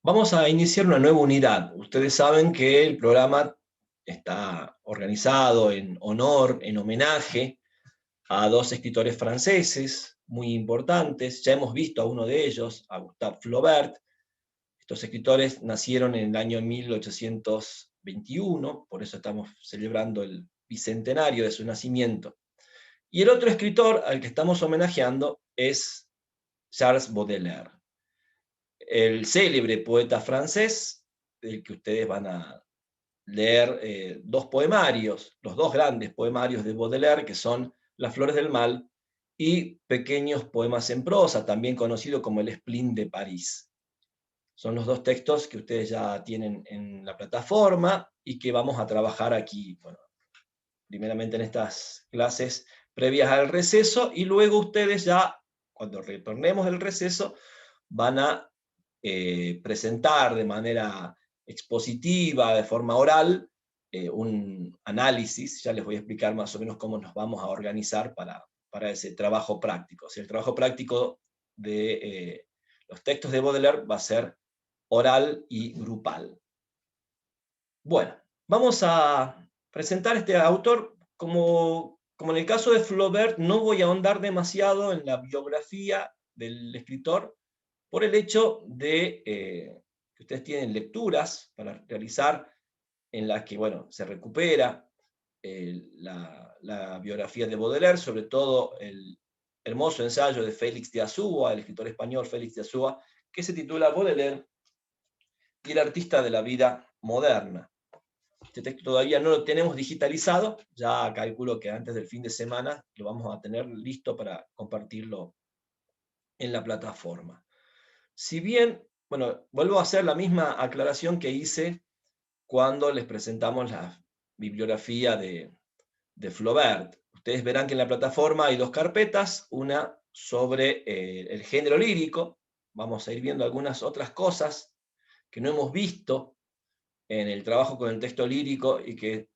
Vamos a iniciar una nueva unidad. Ustedes saben que el programa está organizado en honor, en homenaje a dos escritores franceses muy importantes. Ya hemos visto a uno de ellos, a Gustave Flaubert. Estos escritores nacieron en el año 1821, por eso estamos celebrando el bicentenario de su nacimiento. Y el otro escritor al que estamos homenajeando es Charles Baudelaire, el célebre poeta francés, del que ustedes van a leer dos poemarios, los dos grandes poemarios de Baudelaire, que son Las Flores del Mal y Pequeños Poemas en Prosa, también conocido como el Spleen de París. Son los dos textos que ustedes ya tienen en la plataforma y que vamos a trabajar aquí, bueno, primeramente en estas clases previas al receso, y luego ustedes ya, cuando retornemos del receso, van a presentar de manera expositiva, de forma oral, un análisis. Ya les voy a explicar más o menos cómo nos vamos a organizar para ese trabajo práctico. O sea, el trabajo práctico de los textos de Baudelaire va a ser oral y grupal. Bueno, vamos a presentar este autor. Como en el caso de Flaubert, no voy a ahondar demasiado en la biografía del escritor, por el hecho de que ustedes tienen lecturas para realizar en las que, bueno, se recupera la biografía de Baudelaire, sobre todo el hermoso ensayo de Félix de Azúa, el escritor español Félix de Azúa, que se titula Baudelaire y el artista de la vida moderna. Este texto todavía no lo tenemos digitalizado, ya calculo que antes del fin de semana lo vamos a tener listo para compartirlo en la plataforma. Si bien, bueno, vuelvo a hacer la misma aclaración que hice cuando les presentamos la bibliografía de Flaubert. Ustedes verán que en la plataforma hay dos carpetas, una sobre el género lírico. Vamos a ir viendo algunas otras cosas que no hemos visto en el trabajo con el texto lírico y que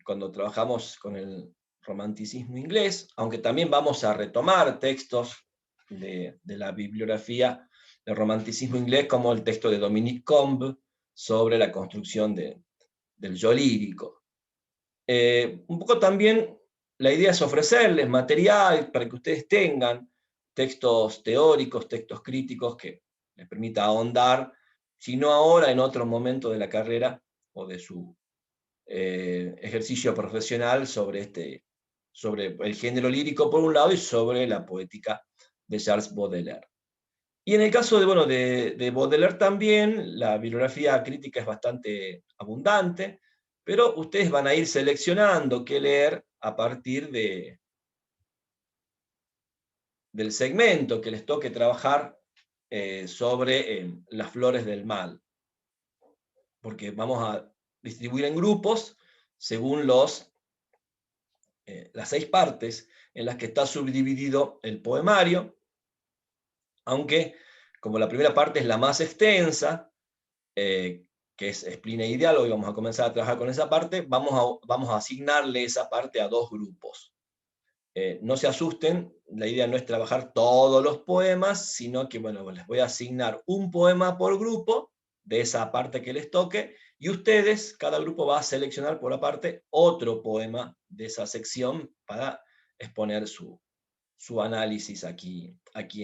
cuando trabajamos con el romanticismo inglés, aunque también vamos a retomar textos de la bibliografía del romanticismo inglés, como el texto de Dominique Combe sobre la construcción del yo lírico. Un poco también la idea es ofrecerles material para que ustedes tengan textos teóricos, textos críticos que les permita ahondar, si no ahora, en otro momento de la carrera o de su ejercicio profesional sobre el género lírico por un lado y sobre la poética de Charles Baudelaire. Y en el caso de Baudelaire también, la bibliografía crítica es bastante abundante, pero ustedes van a ir seleccionando qué leer a partir del segmento que les toque trabajar sobre Las Flores del Mal, porque vamos a distribuir en grupos según las 6 partes en las que está subdividido el poemario, aunque como la primera parte es la más extensa, que es Spleen e Diálogo, y vamos a comenzar a trabajar con esa parte, vamos a asignarle esa parte a 2 grupos. No se asusten, la idea no es trabajar todos los poemas, sino que, bueno, les voy a asignar un poema por grupo, de esa parte que les toque, y ustedes, cada grupo va a seleccionar por aparte otro poema de esa sección para exponer su análisis aquí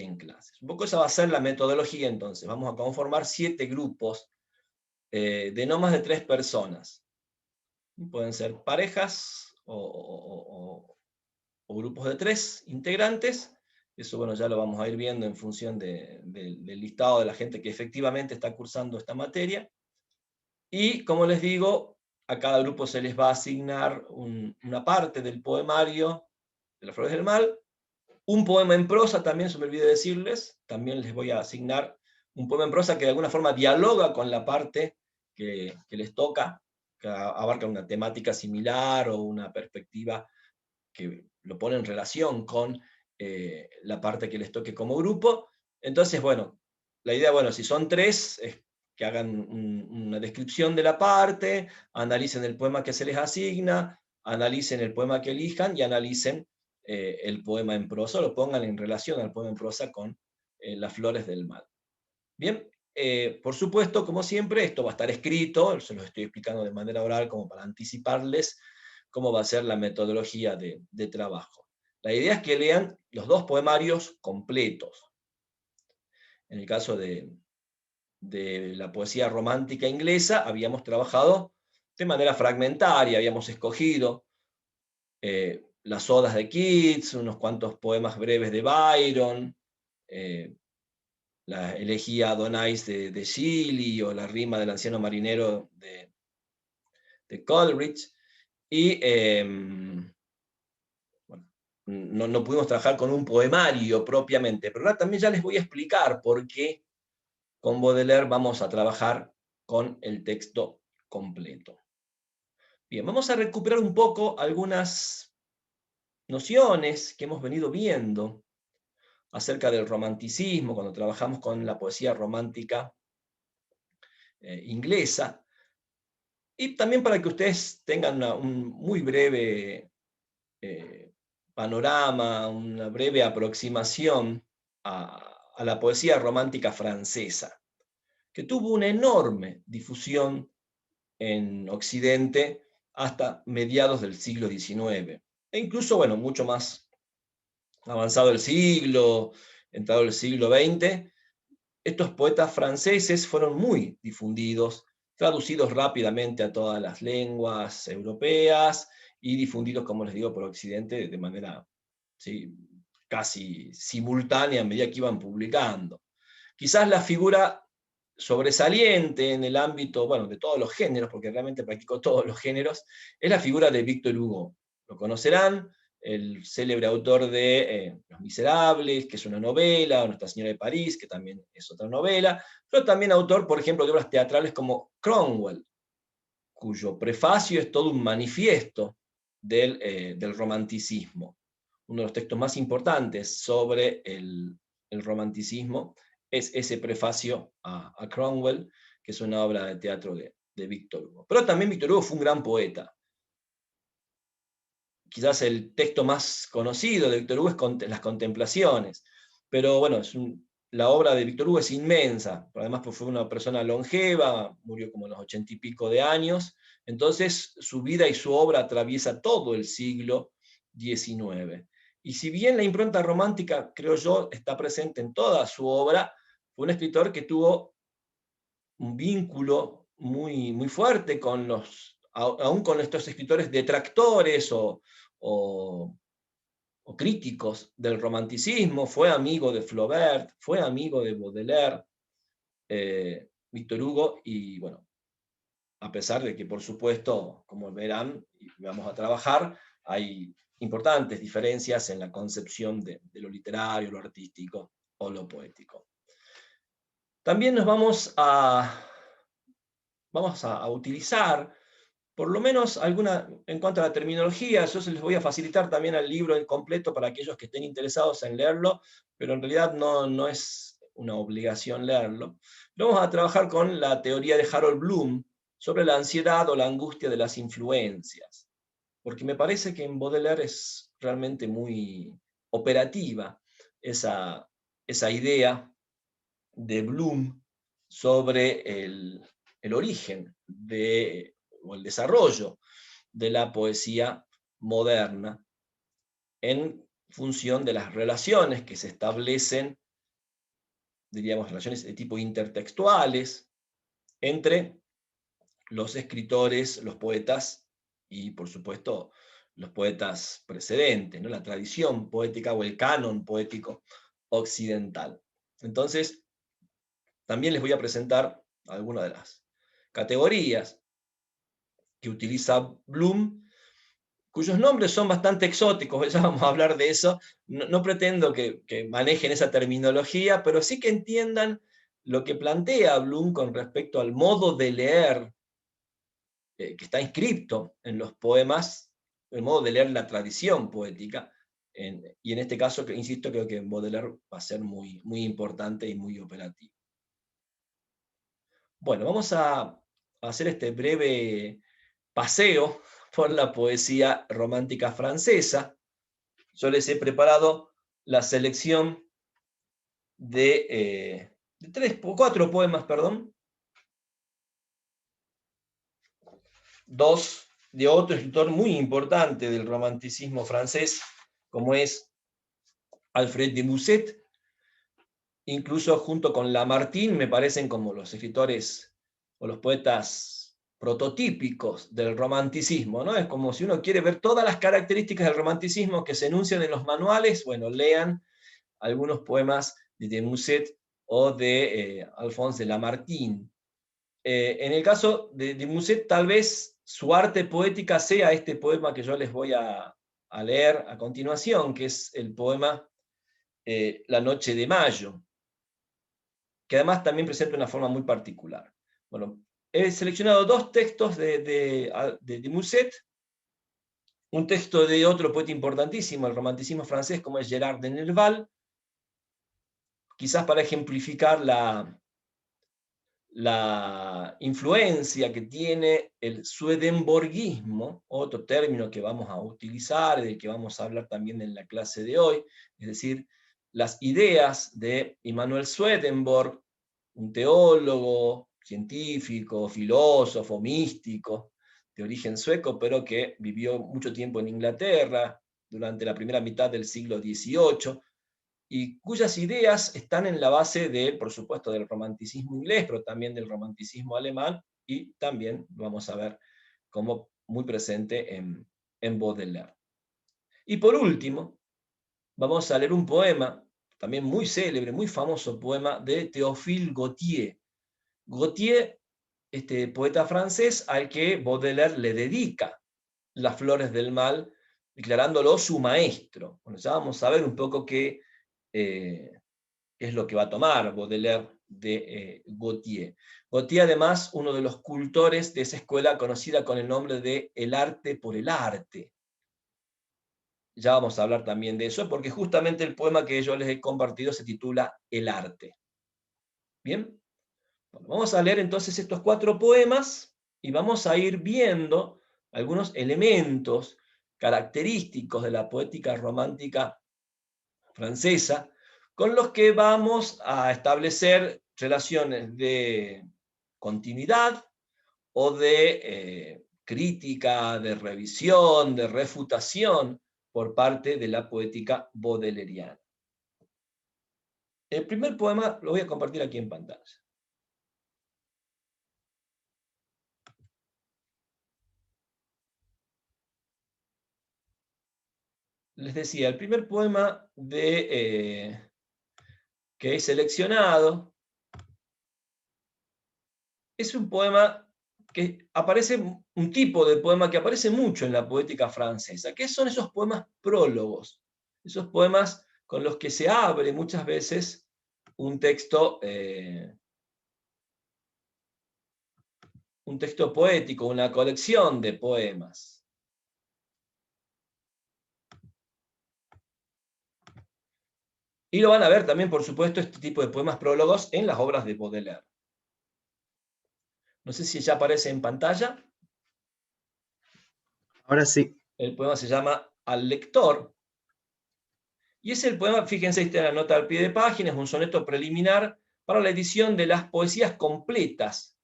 en clases. Un poco esa va a ser la metodología entonces. Vamos a conformar 7 grupos de no más de 3 personas. Pueden ser parejas o grupos de 3 integrantes. Eso, bueno, ya lo vamos a ir viendo en función del listado de la gente que efectivamente está cursando esta materia. Y, como les digo, a cada grupo se les va a asignar una parte del poemario de Las Flores del Mal. Un poema en prosa también, se me olvidó decirles, también les voy a asignar un poema en prosa que de alguna forma dialoga con la parte que les toca, que abarca una temática similar o una perspectiva que lo pone en relación con la parte que les toque como grupo. Entonces, bueno, la idea, bueno, si son 3, es que hagan una descripción de la parte, analicen el poema que se les asigna, analicen el poema que elijan y analicen el poema en prosa, lo pongan en relación al poema en prosa con Las Flores del Mal. Bien, por supuesto, como siempre, esto va a estar escrito, se los estoy explicando de manera oral como para anticiparles cómo va a ser la metodología de trabajo. La idea es que lean los 2 poemarios completos. En el caso de la poesía romántica inglesa, habíamos trabajado de manera fragmentaria, habíamos escogido las odas de Keats, unos cuantos poemas breves de Byron, la elegía Adonais de Shelley, o la rima del anciano marinero de Coleridge, y bueno, no pudimos trabajar con un poemario propiamente, pero ahora también ya les voy a explicar por qué con Baudelaire vamos a trabajar con el texto completo. Bien, vamos a recuperar un poco algunas nociones que hemos venido viendo acerca del romanticismo, cuando trabajamos con la poesía romántica inglesa, y también para que ustedes tengan un muy breve panorama, una breve aproximación a la poesía romántica francesa, que tuvo una enorme difusión en Occidente hasta mediados del siglo XIX, e incluso, bueno, mucho más avanzado el siglo, entrado el siglo XX, estos poetas franceses fueron muy difundidos, traducidos rápidamente a todas las lenguas europeas y difundidos, como les digo, por Occidente de manera, ¿sí?, casi simultánea a medida que iban publicando. Quizás la figura sobresaliente en el ámbito, bueno, de todos los géneros, porque realmente practicó todos los géneros, es la figura de Víctor Hugo. Lo conocerán, el célebre autor de Los Miserables, que es una novela, o Nuestra Señora de París, que también es otra novela, pero también autor, por ejemplo, de obras teatrales como Cromwell, cuyo prefacio es todo un manifiesto del romanticismo. Uno de los textos más importantes sobre el romanticismo es ese prefacio a Cromwell, que es una obra de teatro de Víctor Hugo. Pero también Víctor Hugo fue un gran poeta. Quizás el texto más conocido de Víctor Hugo es Las Contemplaciones, pero bueno, la obra de Víctor Hugo es inmensa, además pues fue una persona longeva, murió como a los 80 y pico de años, entonces su vida y su obra atraviesa todo el siglo XIX. Y si bien la impronta romántica, creo yo, está presente en toda su obra, fue un escritor que tuvo un vínculo muy, muy fuerte con aún con estos escritores detractores o críticos del romanticismo, fue amigo de Flaubert, fue amigo de Baudelaire, Víctor Hugo, y bueno, a pesar de que, por supuesto, como verán, y vamos a trabajar, hay importantes diferencias en la concepción de lo literario, lo artístico o lo poético. También nos vamos a utilizar, por lo menos alguna, en cuanto a la terminología, yo se les voy a facilitar también el libro completo para aquellos que estén interesados en leerlo, pero en realidad no es una obligación leerlo. Vamos a trabajar con la teoría de Harold Bloom sobre la ansiedad o la angustia de las influencias, porque me parece que en Baudelaire es realmente muy operativa esa idea de Bloom sobre el origen o el desarrollo de la poesía moderna en función de las relaciones que se establecen, diríamos, relaciones de tipo intertextuales, entre los escritores, los poetas y, por supuesto, los poetas precedentes, ¿no?, la tradición poética o el canon poético occidental. Entonces, también les voy a presentar algunas de las categorías que utiliza Bloom, cuyos nombres son bastante exóticos, ya vamos a hablar de eso. No pretendo que manejen esa terminología, pero sí que entiendan lo que plantea Bloom con respecto al modo de leer que está inscripto en los poemas, el modo de leer la tradición poética, y en este caso, insisto, creo que Baudelaire va a ser muy, muy importante y muy operativo. Bueno, vamos a hacer este breve paseo por la poesía romántica francesa. Yo les he preparado la selección de cuatro poemas, perdón. Dos de otro escritor muy importante del romanticismo francés, como es Alfred de Musset, incluso junto con Lamartine, me parecen como los escritores o los poetas prototípicos del romanticismo, ¿no? Es como si uno quiere ver todas las características del romanticismo que se enuncian en los manuales, bueno, lean algunos poemas de Musset o de Alphonse de Lamartine. En el caso de Musset, tal vez su arte poética sea este poema que yo les voy a leer a continuación, que es el poema La Noche de Mayo, que además también presenta una forma muy particular. Bueno, he seleccionado dos textos de Musset, un texto de otro poeta importantísimo, el romanticismo francés, como es Gérard de Nerval, quizás para ejemplificar la influencia que tiene el swedenborguismo, otro término que vamos a utilizar, del que vamos a hablar también en la clase de hoy, es decir, las ideas de Immanuel Swedenborg, un teólogo, científico, filósofo, místico, de origen sueco, pero que vivió mucho tiempo en Inglaterra durante la primera mitad del siglo XVIII, y cuyas ideas están en la base de, por supuesto, del romanticismo inglés, pero también del romanticismo alemán, y también vamos a ver como muy presente en Baudelaire. Y por último, vamos a leer un poema, también muy célebre, muy famoso poema, de Théophile Gautier. Gautier, este poeta francés al que Baudelaire le dedica Las Flores del Mal, declarándolo su maestro. Bueno, ya vamos a ver un poco qué es lo que va a tomar Baudelaire de Gautier. Gautier, además, uno de los cultores de esa escuela conocida con el nombre de El arte por el arte. Ya vamos a hablar también de eso, porque justamente el poema que yo les he compartido se titula El arte. ¿Bien? Bueno, vamos a leer entonces estos cuatro poemas y vamos a ir viendo algunos elementos característicos de la poética romántica francesa, con los que vamos a establecer relaciones de continuidad o de crítica, de revisión, de refutación por parte de la poética baudeleriana. El primer poema lo voy a compartir aquí en pantalla. Les decía, el primer poema que he seleccionado es un poema que aparece, un tipo de poema que aparece mucho en la poética francesa, que son esos poemas prólogos, esos poemas con los que se abre muchas veces un texto poético, una colección de poemas. Y lo van a ver también, por supuesto, este tipo de poemas prólogos en las obras de Baudelaire. No sé si ya aparece en pantalla. Ahora sí. El poema se llama Al lector. Y es el poema, fíjense, esta es la nota al pie de página, es un soneto preliminar para la edición de las poesías completas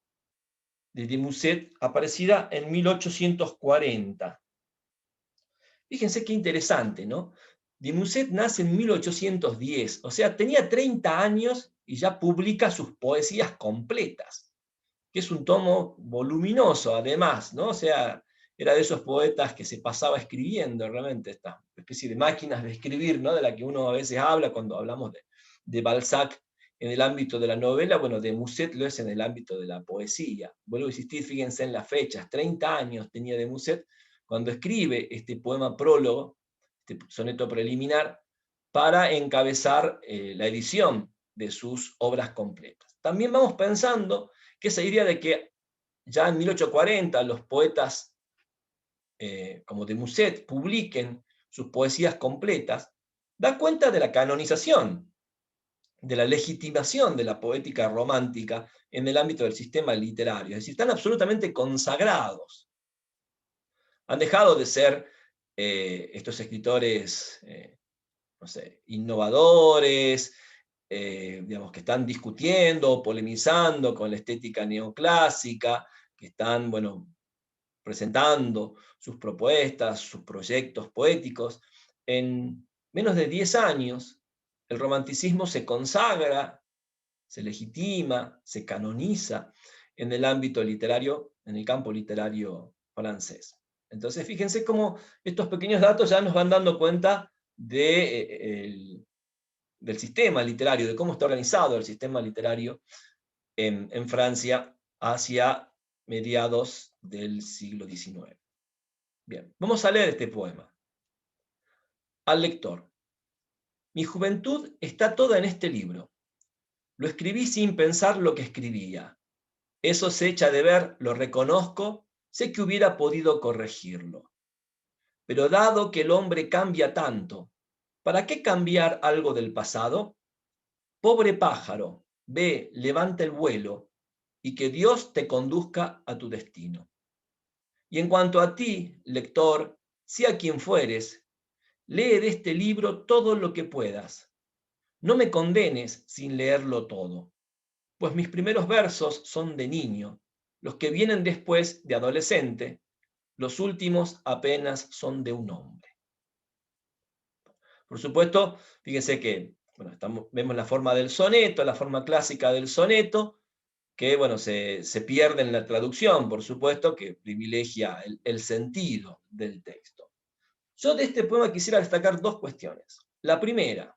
de Musset, aparecida en 1840. Fíjense qué interesante, ¿no? De Musset nace en 1810, o sea, tenía 30 años y ya publica sus poesías completas, que es un tomo voluminoso además, ¿no? O sea, era de esos poetas que se pasaba escribiendo realmente, esta especie de máquinas de escribir, ¿no? De la que uno a veces habla cuando hablamos de Balzac en el ámbito de la novela, bueno, de Musset lo es en el ámbito de la poesía. Vuelvo a insistir, fíjense en las fechas, 30 años tenía de Musset cuando escribe este poema prólogo, este soneto preliminar, para encabezar la edición de sus obras completas. También vamos pensando que esa idea de que ya en 1840 los poetas como de Musset publiquen sus poesías completas, da cuenta de la canonización, de la legitimación de la poética romántica en el ámbito del sistema literario. Es decir, están absolutamente consagrados. Han dejado de ser estos escritores, no sé, innovadores, digamos, que están discutiendo o polemizando con la estética neoclásica, que están, bueno, presentando sus propuestas, sus proyectos poéticos. En menos de 10 años, el romanticismo se consagra, se legitima, se canoniza en el ámbito literario, en el campo literario francés. Entonces, fíjense cómo estos pequeños datos ya nos van dando cuenta del sistema literario, de cómo está organizado el sistema literario en Francia hacia mediados del siglo XIX. Bien, vamos a leer este poema. Al lector. Mi juventud está toda en este libro. Lo escribí sin pensar lo que escribía. Eso se echa de ver, lo reconozco, sé que hubiera podido corregirlo. Pero dado que el hombre cambia tanto, ¿para qué cambiar algo del pasado? Pobre pájaro, ve, levanta el vuelo, y que Dios te conduzca a tu destino. Y en cuanto a ti, lector, sea quien fueres, lee de este libro todo lo que puedas. No me condenes sin leerlo todo, pues mis primeros versos son de niño, los que vienen después de adolescente, los últimos apenas son de un hombre. Por supuesto, fíjense que bueno, vemos la forma del soneto, la forma clásica del soneto, que bueno, se pierde en la traducción, por supuesto, que privilegia el sentido del texto. Yo de este poema quisiera destacar dos cuestiones. La primera,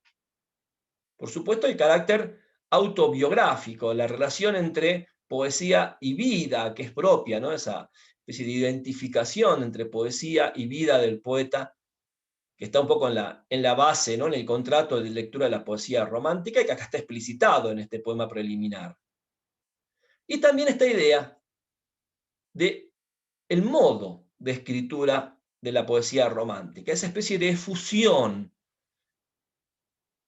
por supuesto, el carácter autobiográfico, la relación entre poesía y vida, que es propia, ¿no? Esa especie de identificación entre poesía y vida del poeta, que está un poco en la base, ¿no? En el contrato de lectura de la poesía romántica, y que acá está explicitado en este poema preliminar. Y también esta idea de el modo de escritura de la poesía romántica, esa especie de fusión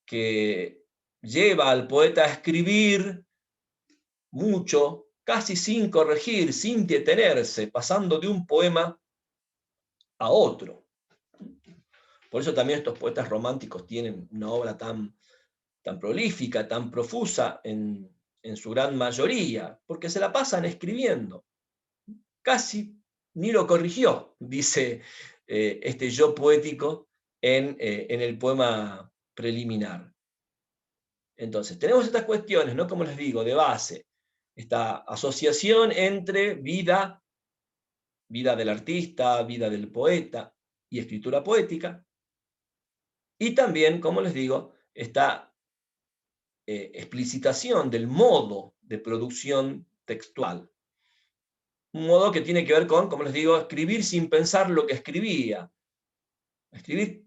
que lleva al poeta a escribir mucho, casi sin corregir, sin detenerse, pasando de un poema a otro. Por eso también estos poetas románticos tienen una obra tan prolífica, tan profusa en su gran mayoría, porque se la pasan escribiendo. Casi ni lo corrigió, dice este yo poético en el poema preliminar. Entonces, tenemos estas cuestiones, ¿no? Como les digo, de base, esta asociación entre vida del artista, vida del poeta y escritura poética, y también, como les digo, esta explicitación del modo de producción textual. Un modo que tiene que ver con, como les digo, escribir sin pensar lo que escribía. Escribir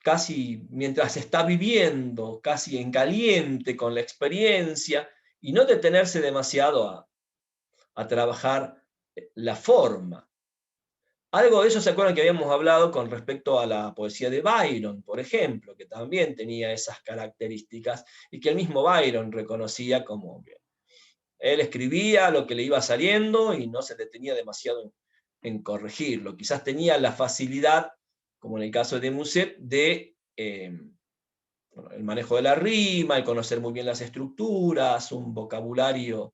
casi mientras se está viviendo, casi en caliente con la experiencia, y no detenerse demasiado a trabajar la forma. Algo de eso se acuerdan que habíamos hablado con respecto a la poesía de Byron, por ejemplo, que también tenía esas características y que el mismo Byron reconocía como que él escribía lo que le iba saliendo y no se detenía demasiado en corregirlo. Quizás tenía la facilidad, como en el caso de Musset, de el manejo de la rima, el conocer muy bien las estructuras, un vocabulario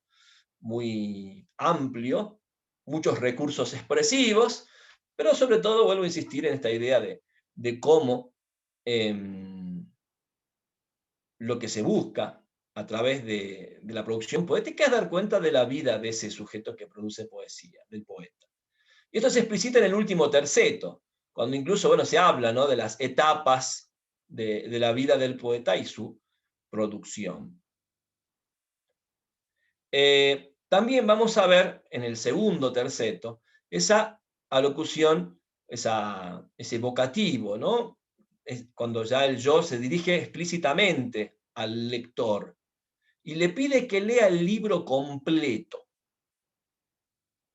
muy amplio, muchos recursos expresivos, pero sobre todo vuelvo a insistir en esta idea de cómo lo que se busca a través de la producción poética es dar cuenta de la vida de ese sujeto que produce poesía, del poeta. Y esto se explicita en el último terceto, cuando incluso bueno, se habla, ¿no?, de las etapas de la vida del poeta y su producción. También vamos a ver en el segundo terceto esa alocución, ese vocativo, ¿no? Es cuando ya el yo se dirige explícitamente al lector y le pide que lea el libro completo.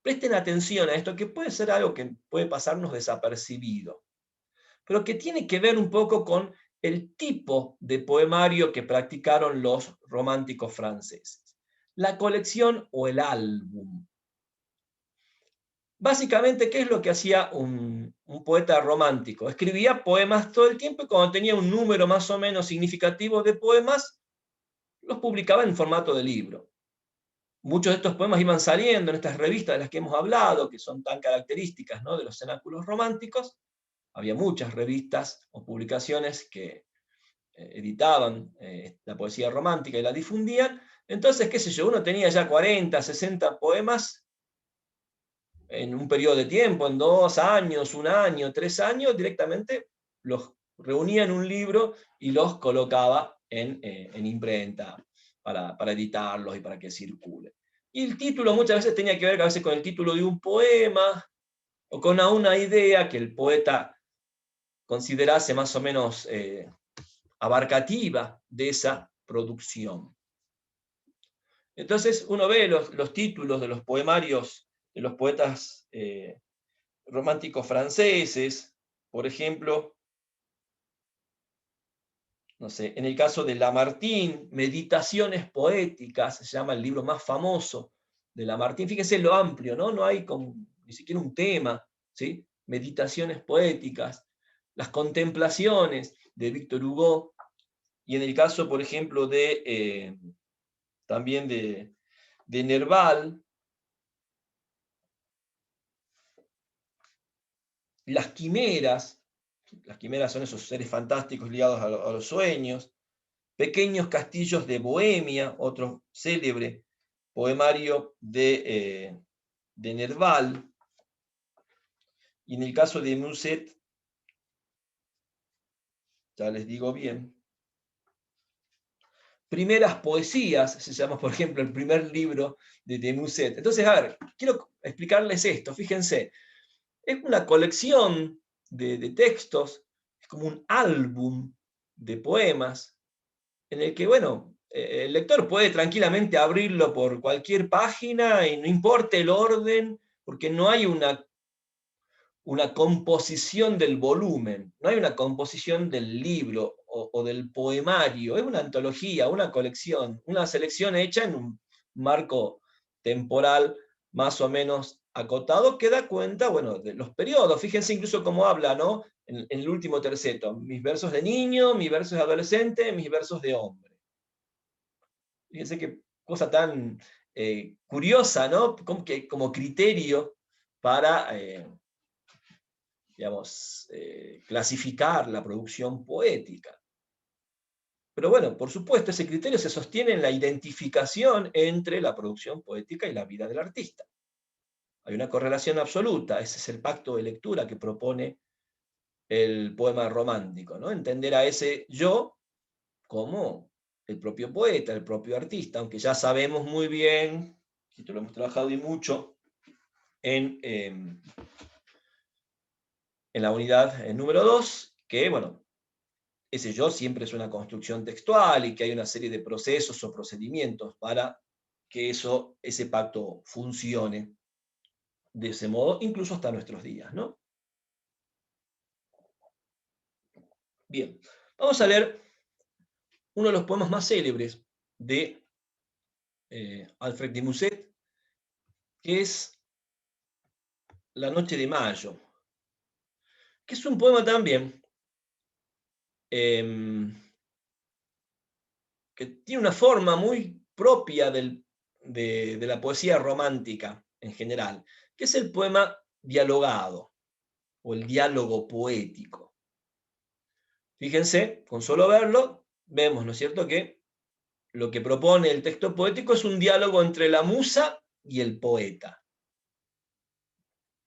Presten atención a esto, que puede ser algo que puede pasarnos desapercibido, pero que tiene que ver un poco con el tipo de poemario que practicaron los románticos franceses. La colección o el álbum. Básicamente, ¿qué es lo que hacía un poeta romántico? Escribía poemas todo el tiempo y cuando tenía un número más o menos significativo de poemas, los publicaba en formato de libro. Muchos de estos poemas iban saliendo en estas revistas de las que hemos hablado, que son tan características, ¿no?, de los cenáculos románticos. Había muchas revistas o publicaciones que editaban la poesía romántica y la difundían. Entonces, qué sé yo, uno tenía ya 40, 60 poemas en un periodo de tiempo, en 2 años, 1 año, 3 años, directamente los reunía en un libro y los colocaba en imprenta para editarlos y para que circule. Y el título muchas veces tenía que ver a veces con el título de un poema o con una idea que el poeta considerase más o menos abarcativa de esa producción. Entonces uno ve los títulos de los poemarios de los poetas románticos franceses, por ejemplo, no sé, en el caso de Lamartine, Meditaciones poéticas, se llama el libro más famoso de Lamartine. Fíjense lo amplio, ¿no? No hay ni siquiera un tema, ¿sí? Meditaciones poéticas, las contemplaciones de Víctor Hugo, y en el caso, por ejemplo, también de Nerval, las quimeras son esos seres fantásticos ligados a los sueños, Pequeños castillos de Bohemia, otro célebre poemario de Nerval, y en el caso de Musset, ya les digo bien, Primeras poesías, se llama por ejemplo el primer libro de Musset. Entonces, a ver, quiero explicarles esto, fíjense, es una colección de textos, es como un álbum de poemas, en el que, bueno, el lector puede tranquilamente abrirlo por cualquier página y no importa el orden, porque no hay una composición del volumen, no hay una composición del libro o del poemario, es una antología, una colección, una selección hecha en un marco temporal más o menos acotado que da cuenta, bueno, de los periodos. Fíjense incluso cómo habla, ¿no?, en el último terceto, mis versos de niño, mis versos de adolescente, mis versos de hombre. Fíjense qué cosa tan curiosa, ¿no?, como criterio para digamos, clasificar la producción poética. Pero bueno, por supuesto, ese criterio se sostiene en la identificación entre la producción poética y la vida del artista. Hay una correlación absoluta, ese es el pacto de lectura que propone el poema romántico, ¿no? Entender a ese yo como el propio poeta, el propio artista, aunque ya sabemos muy bien, esto lo hemos trabajado y mucho, en la unidad número 2, que, bueno, ese yo siempre es una construcción textual y que hay una serie de procesos o procedimientos para que ese pacto funcione de ese modo, incluso hasta nuestros días, ¿no? Bien, vamos a leer uno de los poemas más célebres de Alfred de Musset, que es La noche de mayo, que es un poema también eh, que tiene una forma muy propia de la poesía romántica en general, que es el poema dialogado o el diálogo poético. Fíjense, con solo verlo, vemos, ¿no es cierto?, que lo que propone el texto poético es un diálogo entre la musa y el poeta.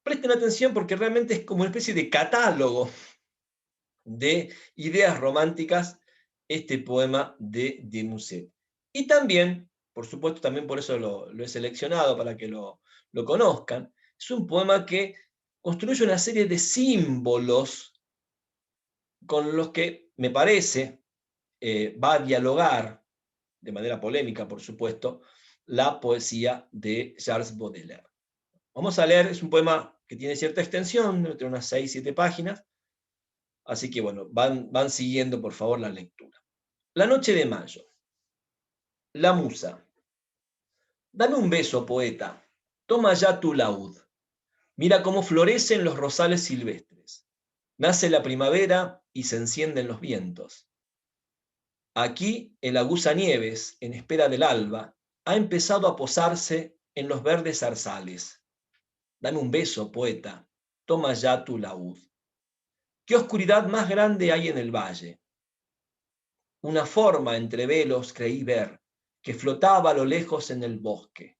Presten atención porque realmente es como una especie de catálogo de ideas románticas este poema de Musset. Y también, por supuesto, también por eso lo he seleccionado, para que lo conozcan, es un poema que construye una serie de símbolos con los que, me parece, va a dialogar, de manera polémica, por supuesto, la poesía de Charles Baudelaire. Vamos a leer, es un poema que tiene cierta extensión, tiene unas 6, 7 páginas, así que bueno, van siguiendo por favor la lectura. La noche de mayo. La musa. Dame un beso, poeta, toma ya tu laúd. Mira cómo florecen los rosales silvestres. Nace la primavera y se encienden los vientos. Aquí el aguzanieves, en espera del alba, ha empezado a posarse en los verdes zarzales. Dame un beso, poeta, toma ya tu laúd. ¿Qué oscuridad más grande hay en el valle? Una forma entre velos creí ver, que flotaba a lo lejos en el bosque.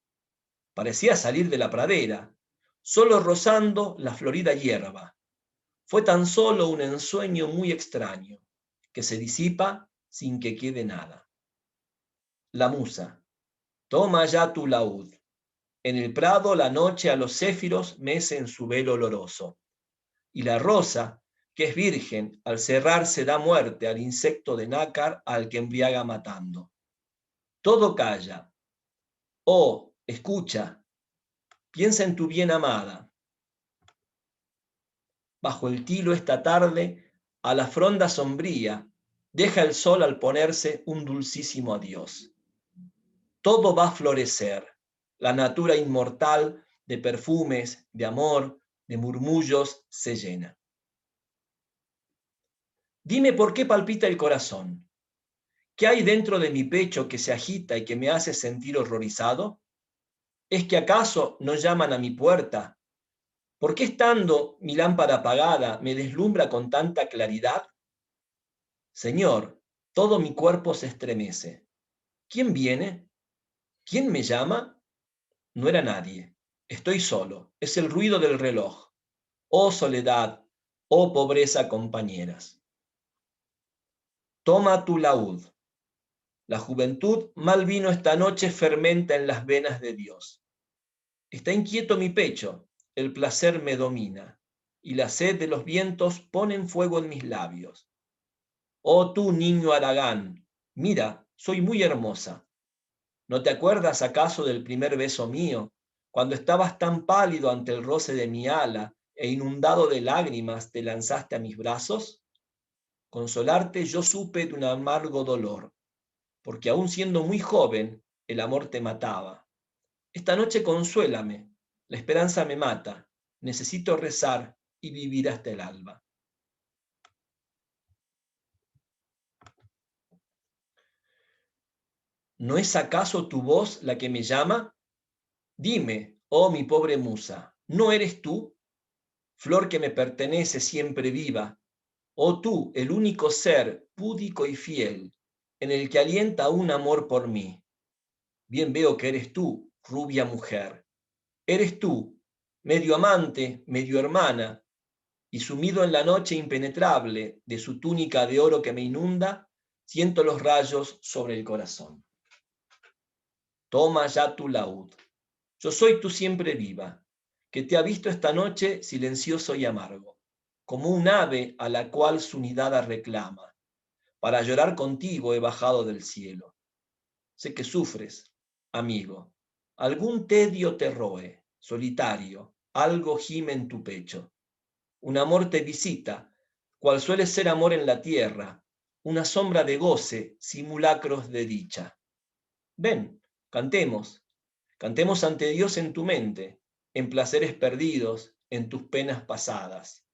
Parecía salir de la pradera, solo rozando la florida hierba. Fue tan solo un ensueño muy extraño, que se disipa sin que quede nada. La musa, toma ya tu laúd. En el prado la noche a los céfiros mece en su velo oloroso. Y la rosa, que es virgen, al cerrarse da muerte al insecto de nácar al que embriaga matando. Todo calla. Oh, escucha, piensa en tu bien amada. Bajo el tilo esta tarde, a la fronda sombría, deja el sol al ponerse un dulcísimo adiós. Todo va a florecer, la natura inmortal de perfumes, de amor, de murmullos se llena. Dime por qué palpita el corazón. ¿Qué hay dentro de mi pecho que se agita y que me hace sentir horrorizado? ¿Es que acaso no llaman a mi puerta? ¿Por qué estando mi lámpara apagada me deslumbra con tanta claridad? Señor, todo mi cuerpo se estremece. ¿Quién viene? ¿Quién me llama? No era nadie. Estoy solo. Es el ruido del reloj. Oh soledad, oh pobreza, compañeras. Toma tu laúd. La juventud mal vino esta noche fermenta en las venas de Dios. Está inquieto mi pecho, el placer me domina, y la sed de los vientos ponen fuego en mis labios. Oh tú, niño Aragán, mira, soy muy hermosa. ¿No te acuerdas acaso del primer beso mío, cuando estabas tan pálido ante el roce de mi ala e inundado de lágrimas te lanzaste a mis brazos? Consolarte yo supe de un amargo dolor, porque aún siendo muy joven, el amor te mataba. Esta noche consuélame, la esperanza me mata, necesito rezar y vivir hasta el alba. ¿No es acaso tu voz la que me llama? Dime, oh mi pobre musa, ¿no eres tú? Flor que me pertenece siempre viva, oh tú, el único ser púdico y fiel, en el que alienta un amor por mí. Bien veo que eres tú, rubia mujer. Eres tú, medio amante, medio hermana, y sumido en la noche impenetrable de su túnica de oro que me inunda, siento los rayos sobre el corazón. Toma ya tu laúd. Yo soy tu siempre viva, que te ha visto esta noche silencioso y amargo, como un ave a la cual su nidada reclama. Para llorar contigo he bajado del cielo. Sé que sufres, amigo. Algún tedio te roe, solitario, algo gime en tu pecho. Un amor te visita, cual suele ser amor en la tierra, una sombra de goce, simulacros de dicha. Ven, cantemos, cantemos ante Dios en tu mente, en placeres perdidos, en tus penas pasadas.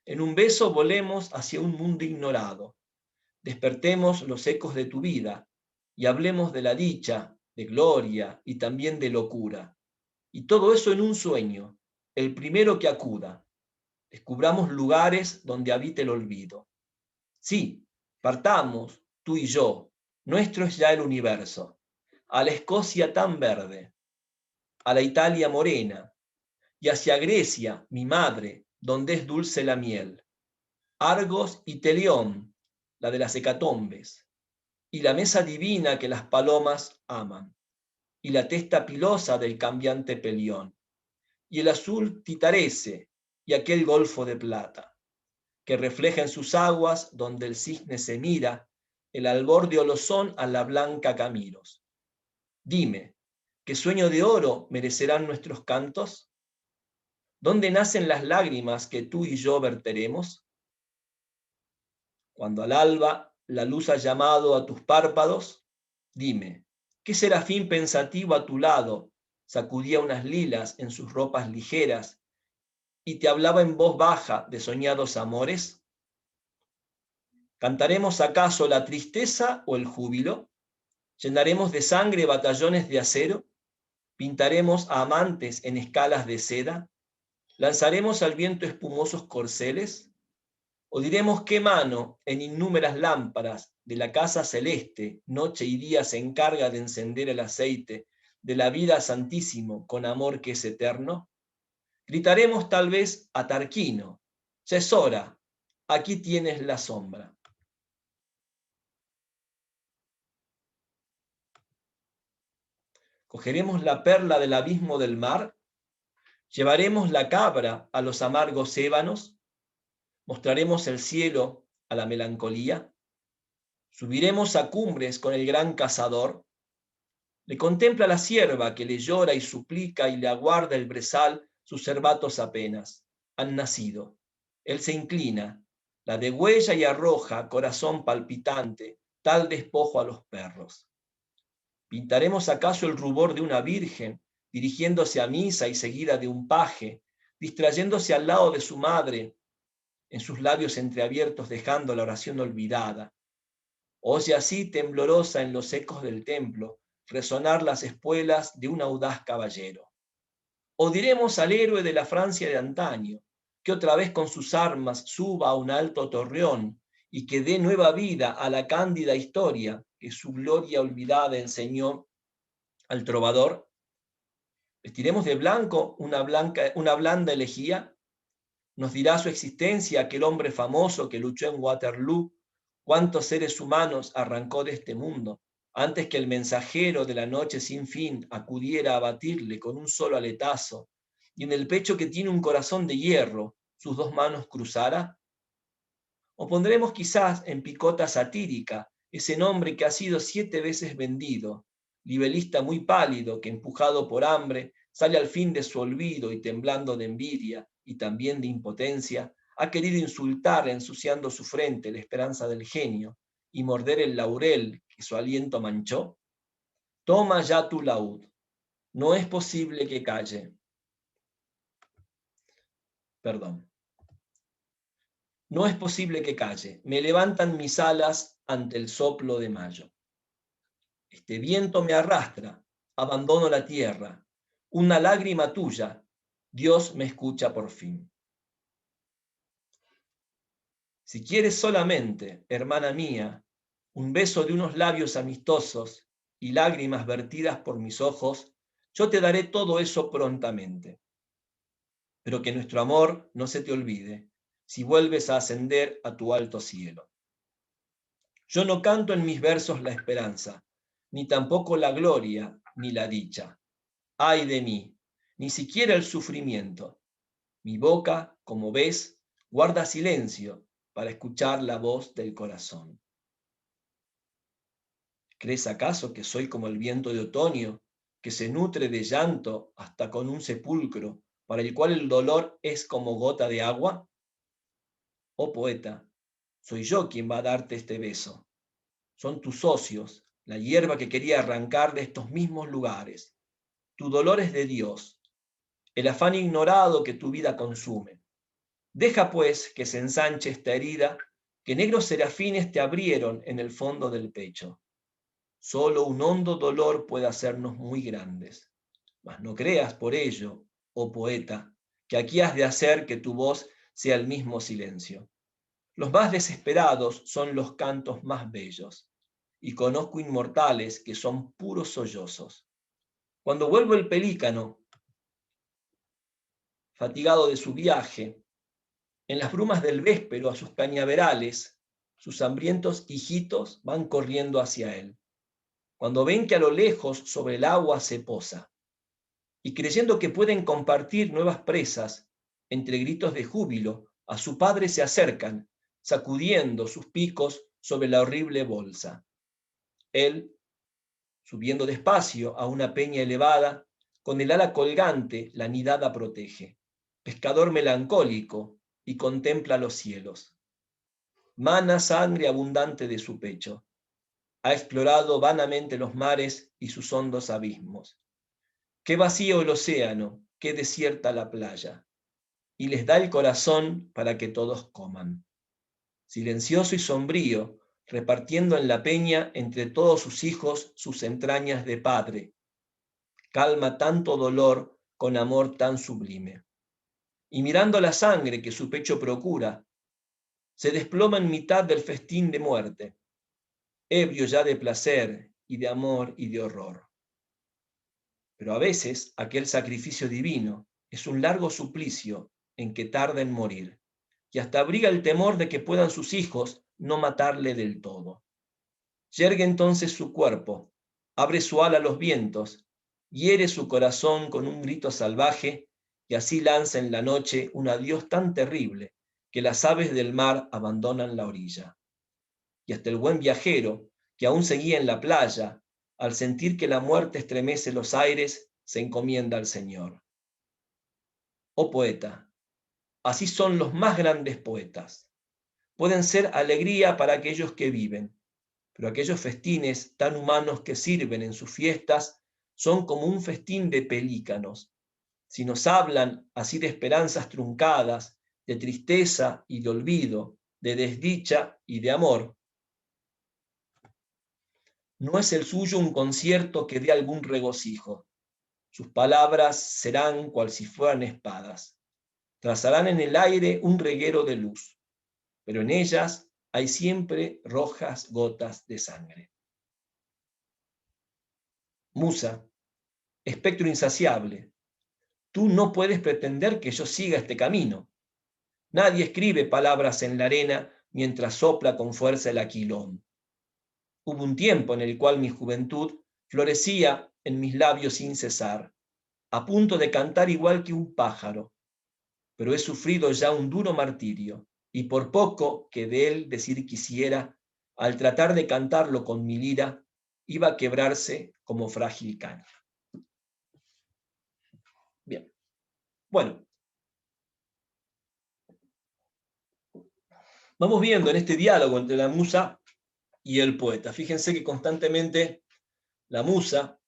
En un beso volemos hacia un mundo ignorado. Despertemos los ecos de tu vida y hablemos de la dicha, de gloria y también de locura. Y todo eso en un sueño, el primero que acuda. Descubramos lugares donde habite el olvido. Sí, partamos, tú y yo, nuestro es ya el universo, a la Escocia tan verde, a la Italia morena, y hacia Grecia, mi madre, donde es dulce la miel, Argos y Telión, la de las hecatombes, y la mesa divina que las palomas aman, y la testa pilosa del cambiante Pelión, y el azul Titarese, y aquel golfo de plata, que refleja en sus aguas, donde el cisne se mira, el albor de Olozón a la blanca Camiros. Dime, ¿qué sueño de oro merecerán nuestros cantos? ¿Dónde nacen las lágrimas que tú y yo verteremos? Cuando al alba la luz ha llamado a tus párpados, dime, ¿qué serafín pensativo a tu lado sacudía unas lilas en sus ropas ligeras y te hablaba en voz baja de soñados amores? ¿Cantaremos acaso la tristeza o el júbilo? ¿Llenaremos de sangre batallones de acero? ¿Pintaremos a amantes en escalas de seda? ¿Lanzaremos al viento espumosos corceles? ¿O diremos qué mano en innúmeras lámparas de la casa celeste noche y día se encarga de encender el aceite de la vida santísimo con amor que es eterno? Gritaremos tal vez a Tarquino: ya es hora, aquí tienes la sombra. ¿Cogeremos la perla del abismo del mar? ¿Llevaremos la cabra a los amargos ébanos? ¿Mostraremos el cielo a la melancolía? ¿Subiremos a cumbres con el gran cazador? Le contempla la sierva que le llora y suplica y le aguarda el brezal sus cervatos apenas. Han nacido. Él se inclina, la degüella y arroja, corazón palpitante, tal despojo a los perros. ¿Pintaremos acaso el rubor de una virgen, dirigiéndose a misa y seguida de un paje, distrayéndose al lado de su madre, en sus labios entreabiertos dejando la oración olvidada? Oye así, temblorosa en los ecos del templo, resonar las espuelas de un audaz caballero. O diremos al héroe de la Francia de antaño, que otra vez con sus armas suba a un alto torreón y que dé nueva vida a la cándida historia que su gloria olvidada enseñó al trovador. ¿Vestiremos de blanco una blanda elegía? ¿Nos dirá su existencia aquel hombre famoso que luchó en Waterloo? ¿Cuántos seres humanos arrancó de este mundo antes que el mensajero de la noche sin fin acudiera a batirle con un solo aletazo y en el pecho que tiene un corazón de hierro sus dos manos cruzara? ¿O pondremos quizás en picota satírica ese nombre que ha sido 7 veces vendido, libelista muy pálido que empujado por hambre sale al fin de su olvido y temblando de envidia y también de impotencia ha querido insultar ensuciando su frente la esperanza del genio y morder el laurel que su aliento manchó? Toma ya tu laúd, no es posible que calle. Perdón. No es posible que calle, me levantan mis alas ante el soplo de mayo. Este viento me arrastra, abandono la tierra, una lágrima tuya, Dios me escucha por fin. Si quieres solamente, hermana mía, un beso de unos labios amistosos y lágrimas vertidas por mis ojos, yo te daré todo eso prontamente. Pero que nuestro amor no se te olvide, si vuelves a ascender a tu alto cielo. Yo no canto en mis versos la esperanza, ni tampoco la gloria, ni la dicha. Ay de mí, ni siquiera el sufrimiento. Mi boca, como ves, guarda silencio para escuchar la voz del corazón. ¿Crees acaso que soy como el viento de otoño, que se nutre de llanto hasta con un sepulcro, para el cual el dolor es como gota de agua? Oh poeta, soy yo quien va a darte este beso. Son tus socios, la hierba que quería arrancar de estos mismos lugares. Tu dolor es de Dios, el afán ignorado que tu vida consume. Deja pues que se ensanche esta herida que negros serafines te abrieron en el fondo del pecho. Solo un hondo dolor puede hacernos muy grandes. Mas no creas por ello, oh poeta, que aquí has de hacer que tu voz sea el mismo silencio. Los más desesperados son los cantos más bellos, y conozco inmortales que son puros sollozos. Cuando vuelve el pelícano, fatigado de su viaje, en las brumas del véspero a sus cañaverales, sus hambrientos hijitos van corriendo hacia él. Cuando ven que a lo lejos sobre el agua se posa, y creyendo que pueden compartir nuevas presas, entre gritos de júbilo, a su padre se acercan, sacudiendo sus picos sobre la horrible bolsa. Él, subiendo despacio a una peña elevada, con el ala colgante la nidada protege, pescador melancólico, y contempla los cielos. Mana sangre abundante de su pecho. Ha explorado vanamente los mares y sus hondos abismos. Qué vacío el océano, qué desierta la playa. Y les da el corazón para que todos coman. silencioso y sombrío, repartiendo en la peña entre todos sus hijos sus entrañas de padre. Calma tanto dolor con amor tan sublime. Y mirando la sangre que su pecho procura, se desploma en mitad del festín de muerte, ebrio ya de placer y de amor y de horror. Pero a veces aquel sacrificio divino es un largo suplicio en que tarda en morir, y hasta abriga el temor de que puedan sus hijos no matarle del todo. Yergue entonces su cuerpo, abre su ala a los vientos, hiere su corazón con un grito salvaje, y así lanza en la noche un adiós tan terrible que las aves del mar abandonan la orilla. Y hasta el buen viajero, que aún seguía en la playa, al sentir que la muerte estremece los aires, se encomienda al Señor. Oh poeta, así son los más grandes poetas. Pueden ser alegría para aquellos que viven, pero aquellos festines tan humanos que sirven en sus fiestas son como un festín de pelícanos. Si nos hablan así de esperanzas truncadas, de tristeza y de olvido, de desdicha y de amor, no es el suyo un concierto que dé algún regocijo. Sus palabras serán cual si fueran espadas. Trazarán en el aire un reguero de luz, pero en ellas hay siempre rojas gotas de sangre. Musa, espectro insaciable, tú no puedes pretender que yo siga este camino. Nadie escribe palabras en la arena mientras sopla con fuerza el aquilón. Hubo un tiempo en el cual mi juventud florecía en mis labios sin cesar, a punto de cantar igual que un pájaro, pero he sufrido ya un duro martirio, y por poco que de él decir quisiera, al tratar de cantarlo con mi lira, iba a quebrarse como frágil caña. Bien, bueno, vamos viendo en este diálogo entre la musa y el poeta. Fíjense que constantemente la musa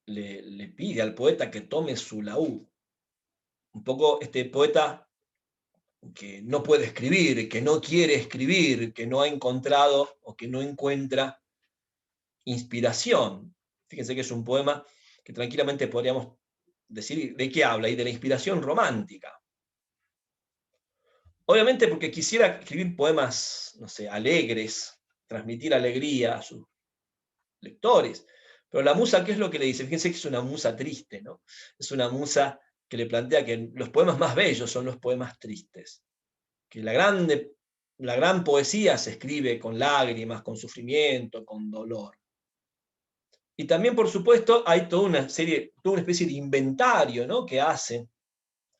le pide al poeta que tome su laúd. Un poco este poeta que no puede escribir, que no quiere escribir, que no ha encontrado o que no encuentra inspiración. Fíjense que es un poema que tranquilamente podríamos decir de qué habla, y de la inspiración romántica. Obviamente porque quisiera escribir poemas, no sé, alegres, transmitir alegría a sus lectores. Pero la musa, ¿qué es lo que le dice? Fíjense que es una musa triste, ¿no? Es una musa que le plantea que los poemas más bellos son los poemas tristes, que la gran poesía se escribe con lágrimas, con sufrimiento, con dolor. Y también, por supuesto, hay toda una especie de inventario, ¿no?, que hace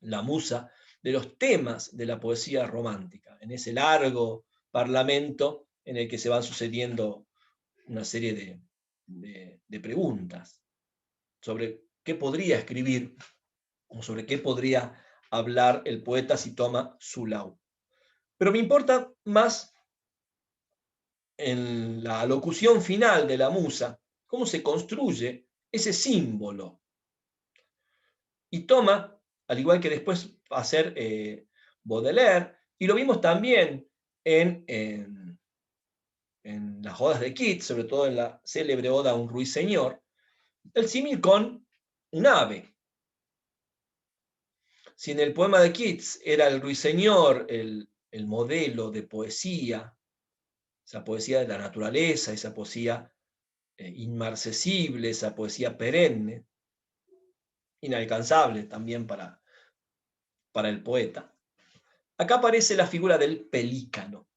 la musa de los temas de la poesía romántica, en ese largo parlamento en el que se van sucediendo una serie de preguntas sobre qué podría escribir o sobre qué podría hablar el poeta si toma su laúd. Pero me importa más en la locución final de la musa cómo se construye ese símbolo. Y toma, al igual que después va a hacer Baudelaire, y lo vimos también en las odas de Keats, sobre todo en la célebre oda a un ruiseñor, el símil con un ave. Si en el poema de Keats era el ruiseñor el modelo de poesía, esa poesía de la naturaleza, esa poesía inmarcesible, esa poesía perenne, inalcanzable también para el poeta. Acá aparece la figura del pelícano.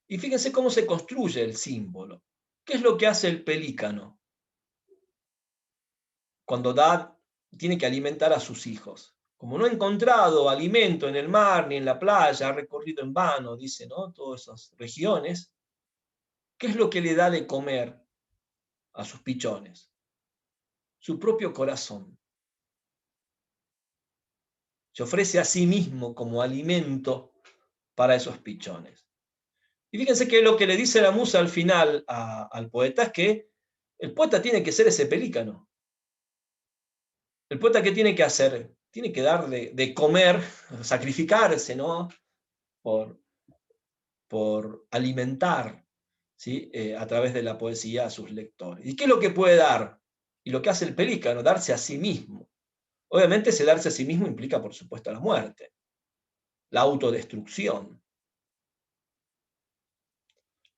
Y fíjense cómo se construye el símbolo. ¿Qué es lo que hace el pelícano cuando tiene que alimentar a sus hijos? Como no ha encontrado alimento en el mar ni en la playa, ha recorrido en vano, dice, ¿no?, todas esas regiones, ¿qué es lo que le da de comer a sus pichones? Su propio corazón. Se ofrece a sí mismo como alimento para esos pichones. Y fíjense que lo que le dice la musa al final al poeta es que el poeta tiene que ser ese pelícano. ¿El poeta qué tiene que hacer? tiene que dar de comer, sacrificarse, ¿no? por alimentar, ¿sí? A través de la poesía a sus lectores. ¿Y qué es lo que puede dar? Y lo que hace el pelícano, darse a sí mismo. Obviamente ese darse a sí mismo implica, por supuesto, la muerte, la autodestrucción.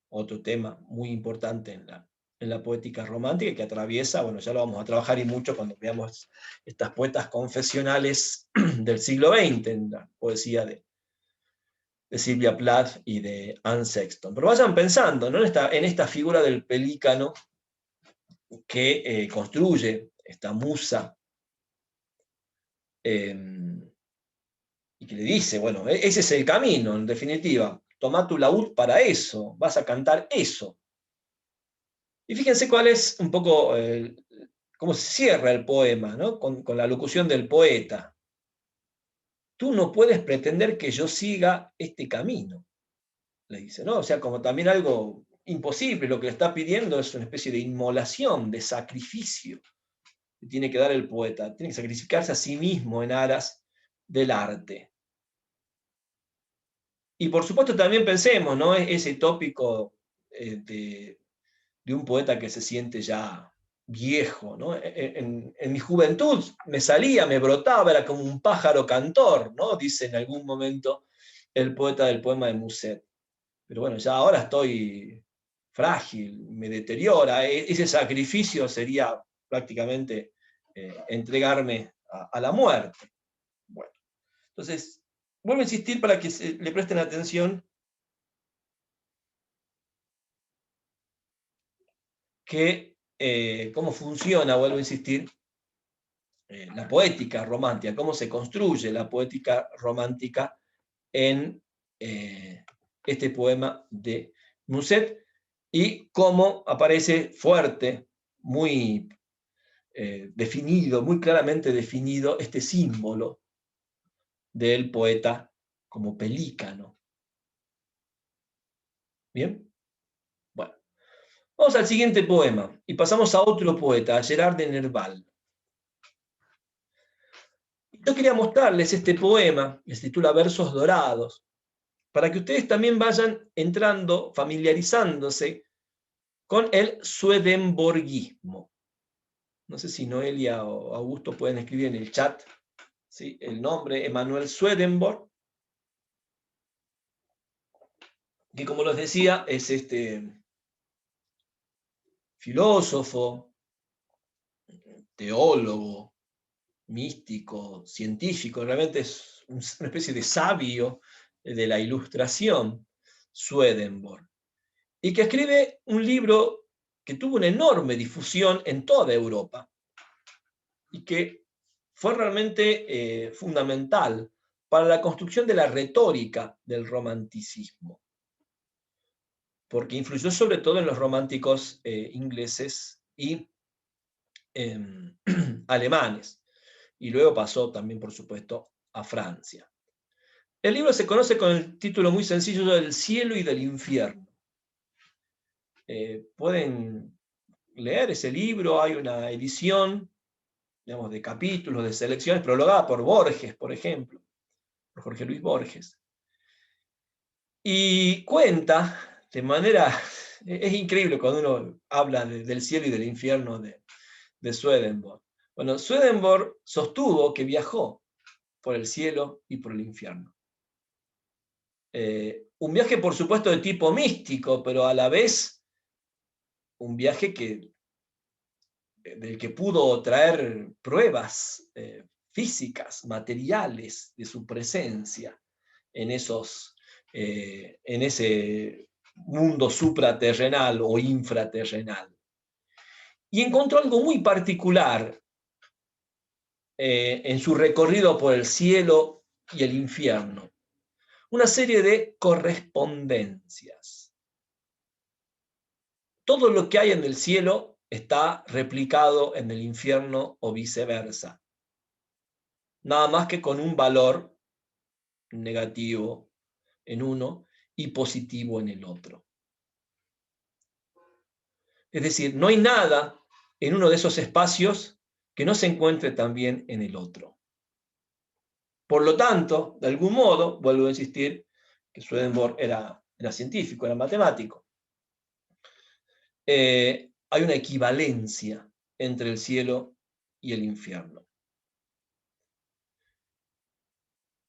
Otro tema muy importante en la poética romántica que atraviesa, bueno, ya lo vamos a trabajar y mucho cuando veamos estas poetas confesionales del siglo XX, en la poesía de Sylvia Plath y de Anne Sexton. Pero vayan pensando, ¿no? en esta figura del pelícano que construye esta musa y que le dice, bueno, ese es el camino, en definitiva, toma tu laúd para eso, vas a cantar eso. Y fíjense cuál es un poco, cómo se cierra el poema, ¿no? con la locución del poeta. Tú no puedes pretender que yo siga este camino, le dice, ¿no? O sea, como también algo imposible, lo que le está pidiendo es una especie de inmolación, de sacrificio que tiene que dar el poeta, tiene que sacrificarse a sí mismo en aras del arte. Y por supuesto también pensemos, ¿no? Ese tópico de un poeta que se siente ya viejo, ¿no? En mi juventud me salía, me brotaba, era como un pájaro cantor, ¿no? Dice en algún momento el poeta del poema de Musset. Pero bueno, ya ahora estoy frágil, me deteriora. Ese sacrificio sería prácticamente entregarme a la muerte. Bueno, entonces, vuelvo a insistir para que le presten atención que cómo funciona, vuelvo a insistir, la poética romántica, cómo se construye la poética romántica en este poema de Musset y cómo aparece fuerte, muy definido, muy claramente definido este símbolo del poeta como pelícano. ¿Bien? Bueno, vamos al siguiente poema y pasamos a otro poeta, a Gerard de Nerval. Yo quería mostrarles este poema, que se titula Versos Dorados, para que ustedes también vayan entrando, familiarizándose con el swedenborgismo. No sé si Noelia o Augusto pueden escribir en el chat, ¿sí? El nombre, Emanuel Swedenborg, que como les decía, es este filósofo, teólogo, místico, científico, realmente es una especie de sabio de la Ilustración, Swedenborg, y que escribe un libro que tuvo una enorme difusión en toda Europa y que fue realmente fundamental para la construcción de la retórica del romanticismo, porque influyó sobre todo en los románticos ingleses y alemanes, y luego pasó también, por supuesto, a Francia. El libro se conoce con el título muy sencillo del cielo y del infierno. Pueden leer ese libro, hay una edición, digamos, de capítulos, de selecciones, prologada por Borges, por ejemplo, por Jorge Luis Borges. Y cuenta de manera, es increíble cuando uno habla del cielo y del infierno de Swedenborg. Bueno, Swedenborg sostuvo que viajó por el cielo y por el infierno. Un viaje, por supuesto, de tipo místico, pero a la vez un viaje del que pudo traer pruebas físicas, materiales de su presencia en ese mundo supraterrenal o infraterrenal. Y encontró algo muy particular en su recorrido por el cielo y el infierno. Una serie de correspondencias. Todo lo que hay en el cielo está replicado en el infierno o viceversa. Nada más que con un valor negativo en uno y positivo en el otro. Es decir, no hay nada en uno de esos espacios que no se encuentre también en el otro. Por lo tanto, de algún modo, vuelvo a insistir, que Swedenborg era científico, era matemático. Hay una equivalencia entre el cielo y el infierno.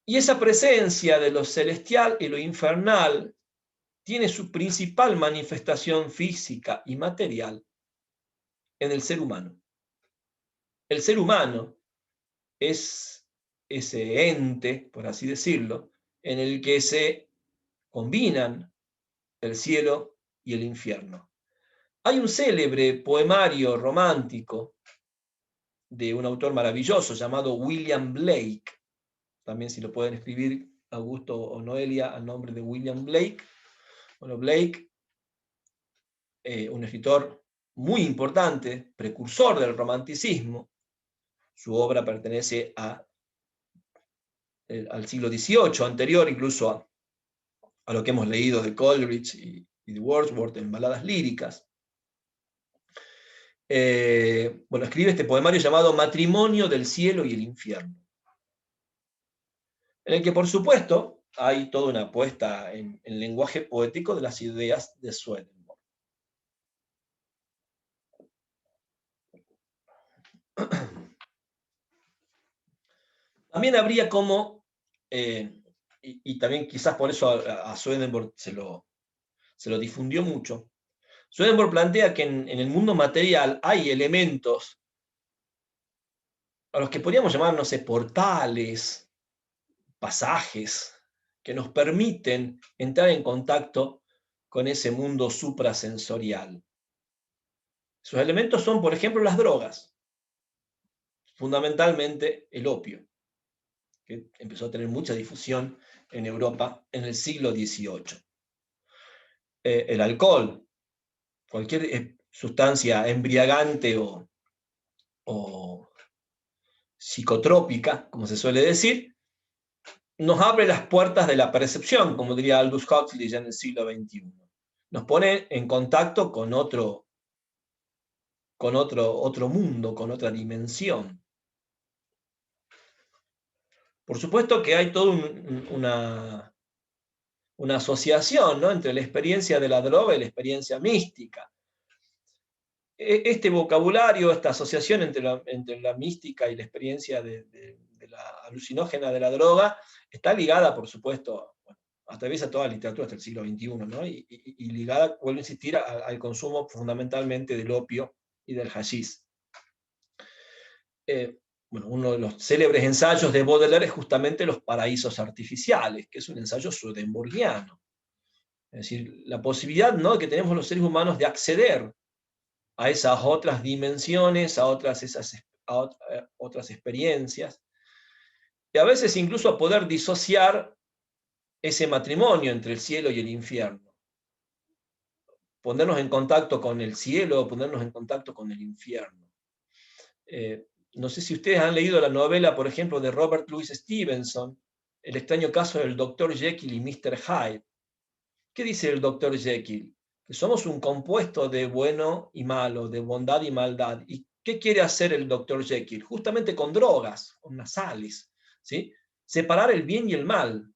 Y esa presencia de lo celestial y lo infernal tiene su principal manifestación física y material en el ser humano. El ser humano es ese ente, por así decirlo, en el que se combinan el cielo y el infierno. Hay un célebre poemario romántico de un autor maravilloso llamado William Blake, también si lo pueden escribir Augusto o Noelia al nombre de William Blake. Bueno, Blake, un escritor muy importante, precursor del romanticismo, su obra pertenece al siglo XVIII, anterior incluso a lo que hemos leído de Coleridge y de Wordsworth en baladas líricas. Bueno, escribe este poemario llamado Matrimonio del cielo y el infierno, en el que, por supuesto, hay toda una puesta en lenguaje poético de las ideas de Swedenborg. También habría como, y también quizás por eso a Swedenborg se lo difundió mucho, Swedenborg plantea que en el mundo material hay elementos a los que podríamos llamar, no sé, portales, pasajes, que nos permiten entrar en contacto con ese mundo suprasensorial. Esos elementos son, por ejemplo, las drogas, fundamentalmente el opio, que empezó a tener mucha difusión en Europa en el siglo XVIII. El alcohol, cualquier sustancia embriagante o psicotrópica, como se suele decir, nos abre las puertas de la percepción, como diría Aldous Huxley ya en el siglo XXI. Nos pone en contacto con otro mundo, con otra dimensión. Por supuesto que hay toda una asociación, ¿no?, entre la experiencia de la droga y la experiencia mística. Este vocabulario, esta asociación entre la mística y la experiencia de la alucinógena de la droga, está ligada, por supuesto, bueno, atraviesa toda la literatura hasta el siglo XXI, ¿no? y ligada, vuelvo a insistir, al consumo fundamentalmente del opio y del hashish. Bueno, uno de los célebres ensayos de Baudelaire es justamente Los paraísos artificiales, que es un ensayo swedenborgiano. Es decir, la posibilidad, ¿no?, que tenemos los seres humanos de acceder a esas otras dimensiones, a otras experiencias, y a veces incluso a poder disociar ese matrimonio entre el cielo y el infierno. Ponernos en contacto con el cielo, ponernos en contacto con el infierno. No sé si ustedes han leído la novela, por ejemplo, de Robert Louis Stevenson, El extraño caso del Dr. Jekyll y Mr. Hyde. ¿Qué dice el Dr. Jekyll? Que somos un compuesto de bueno y malo, de bondad y maldad. ¿Y qué quiere hacer el Dr. Jekyll? Justamente con drogas, con nasales, ¿sí? Separar el bien y el mal.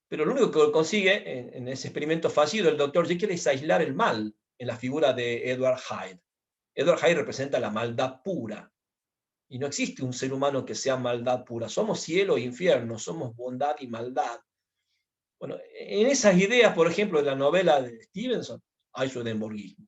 Pero lo único que consigue en ese experimento fallido el Dr. Jekyll es aislar el mal en la figura de Edward Hyde. Edward Hyde representa la maldad pura. Y no existe un ser humano que sea maldad pura. Somos cielo e infierno, somos bondad y maldad. Bueno, en esas ideas, por ejemplo, de la novela de Stevenson, hay swedenborgismo.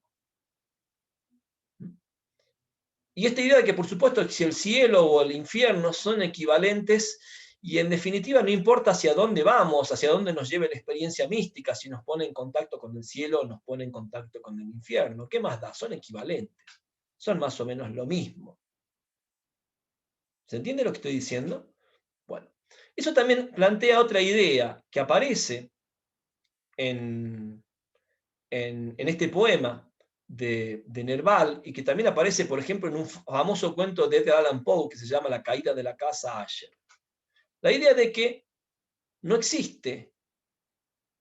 Y esta idea de que, por supuesto, si el cielo o el infierno son equivalentes, y en definitiva no importa hacia dónde vamos, hacia dónde nos lleve la experiencia mística, si nos pone en contacto con el cielo o nos pone en contacto con el infierno, ¿qué más da? Son equivalentes, son más o menos lo mismo. ¿Se entiende lo que estoy diciendo? Bueno, eso también plantea otra idea que aparece en este poema de Nerval, y que también aparece, por ejemplo, en un famoso cuento de Edgar Allan Poe que se llama La caída de la casa Usher. La idea de que no existe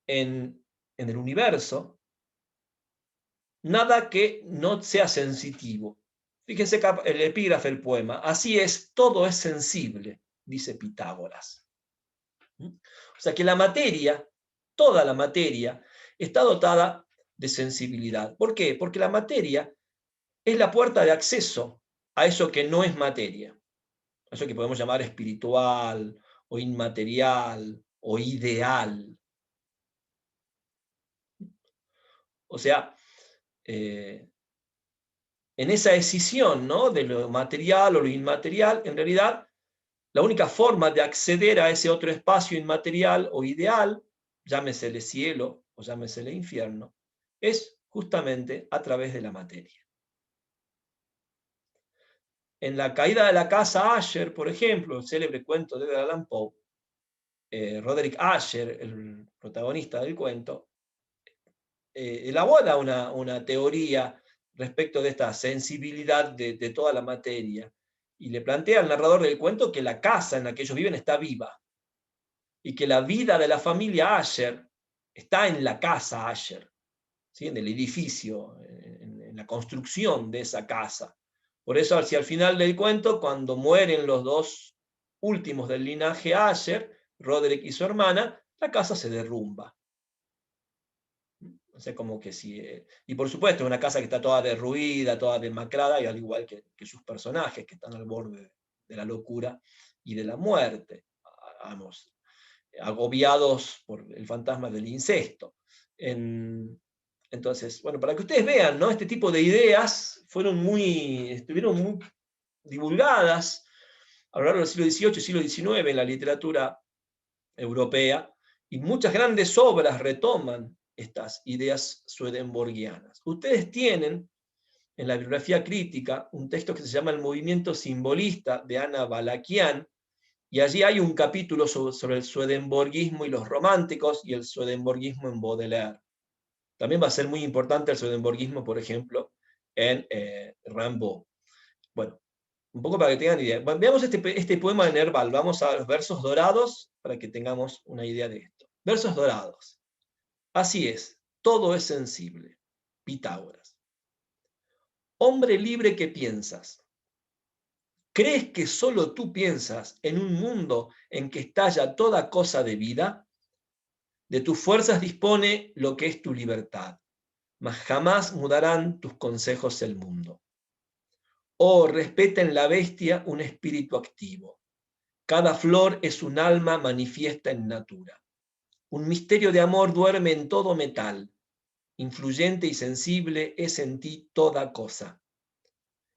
en el universo nada que no sea sensitivo. Fíjense el epígrafe del poema. Así es, todo es sensible, dice Pitágoras. O sea que la materia, toda la materia, está dotada de sensibilidad. ¿Por qué? Porque la materia es la puerta de acceso a eso que no es materia, a eso que podemos llamar espiritual, o inmaterial, o ideal. O sea, en esa decisión, ¿no?, de lo material o lo inmaterial, en realidad, la única forma de acceder a ese otro espacio inmaterial o ideal, llámesele cielo o llámesele infierno, es justamente a través de la materia. En La caída de la casa Asher, por ejemplo, el célebre cuento de Edgar Allan Poe, Roderick Asher, el protagonista del cuento, elabora una teoría respecto de esta sensibilidad de toda la materia, y le plantea al narrador del cuento que la casa en la que ellos viven está viva, y que la vida de la familia Asher está en la casa Asher, ¿sí?, en el edificio, en la construcción de esa casa. Por eso, hacia el final del cuento, cuando mueren los dos últimos del linaje Asher, Roderick y su hermana, la casa se derrumba. O sea, como que sí. Y por supuesto, es una casa que está toda derruida, toda demacrada, y al igual que sus personajes, que están al borde de la locura y de la muerte, vamos, agobiados por el fantasma del incesto. Entonces, bueno, para que ustedes vean, ¿no?, este tipo de ideas estuvieron muy divulgadas a lo largo del siglo XVIII y siglo XIX en la literatura europea, y muchas grandes obras retoman estas ideas swedenborgianas. Ustedes tienen en la bibliografía crítica un texto que se llama El movimiento simbolista, de Ana Balakian, y allí hay un capítulo sobre el swedenborgismo y los románticos, y el swedenborgismo en Baudelaire. También va a ser muy importante el swedenborgismo, por ejemplo, en Rimbaud. Bueno, un poco para que tengan idea. Bueno, veamos este poema de Nerval. Vamos a los versos dorados para que tengamos una idea de esto. Versos dorados. Así es, todo es sensible. Pitágoras. Hombre libre que piensas. ¿Crees que solo tú piensas en un mundo en que estalla toda cosa de vida? De tus fuerzas dispone lo que es tu libertad, mas jamás mudarán tus consejos el mundo. Oh, respeta en la bestia un espíritu activo. Cada flor es un alma manifiesta en natura. Un misterio de amor duerme en todo metal. Influyente y sensible es en ti toda cosa.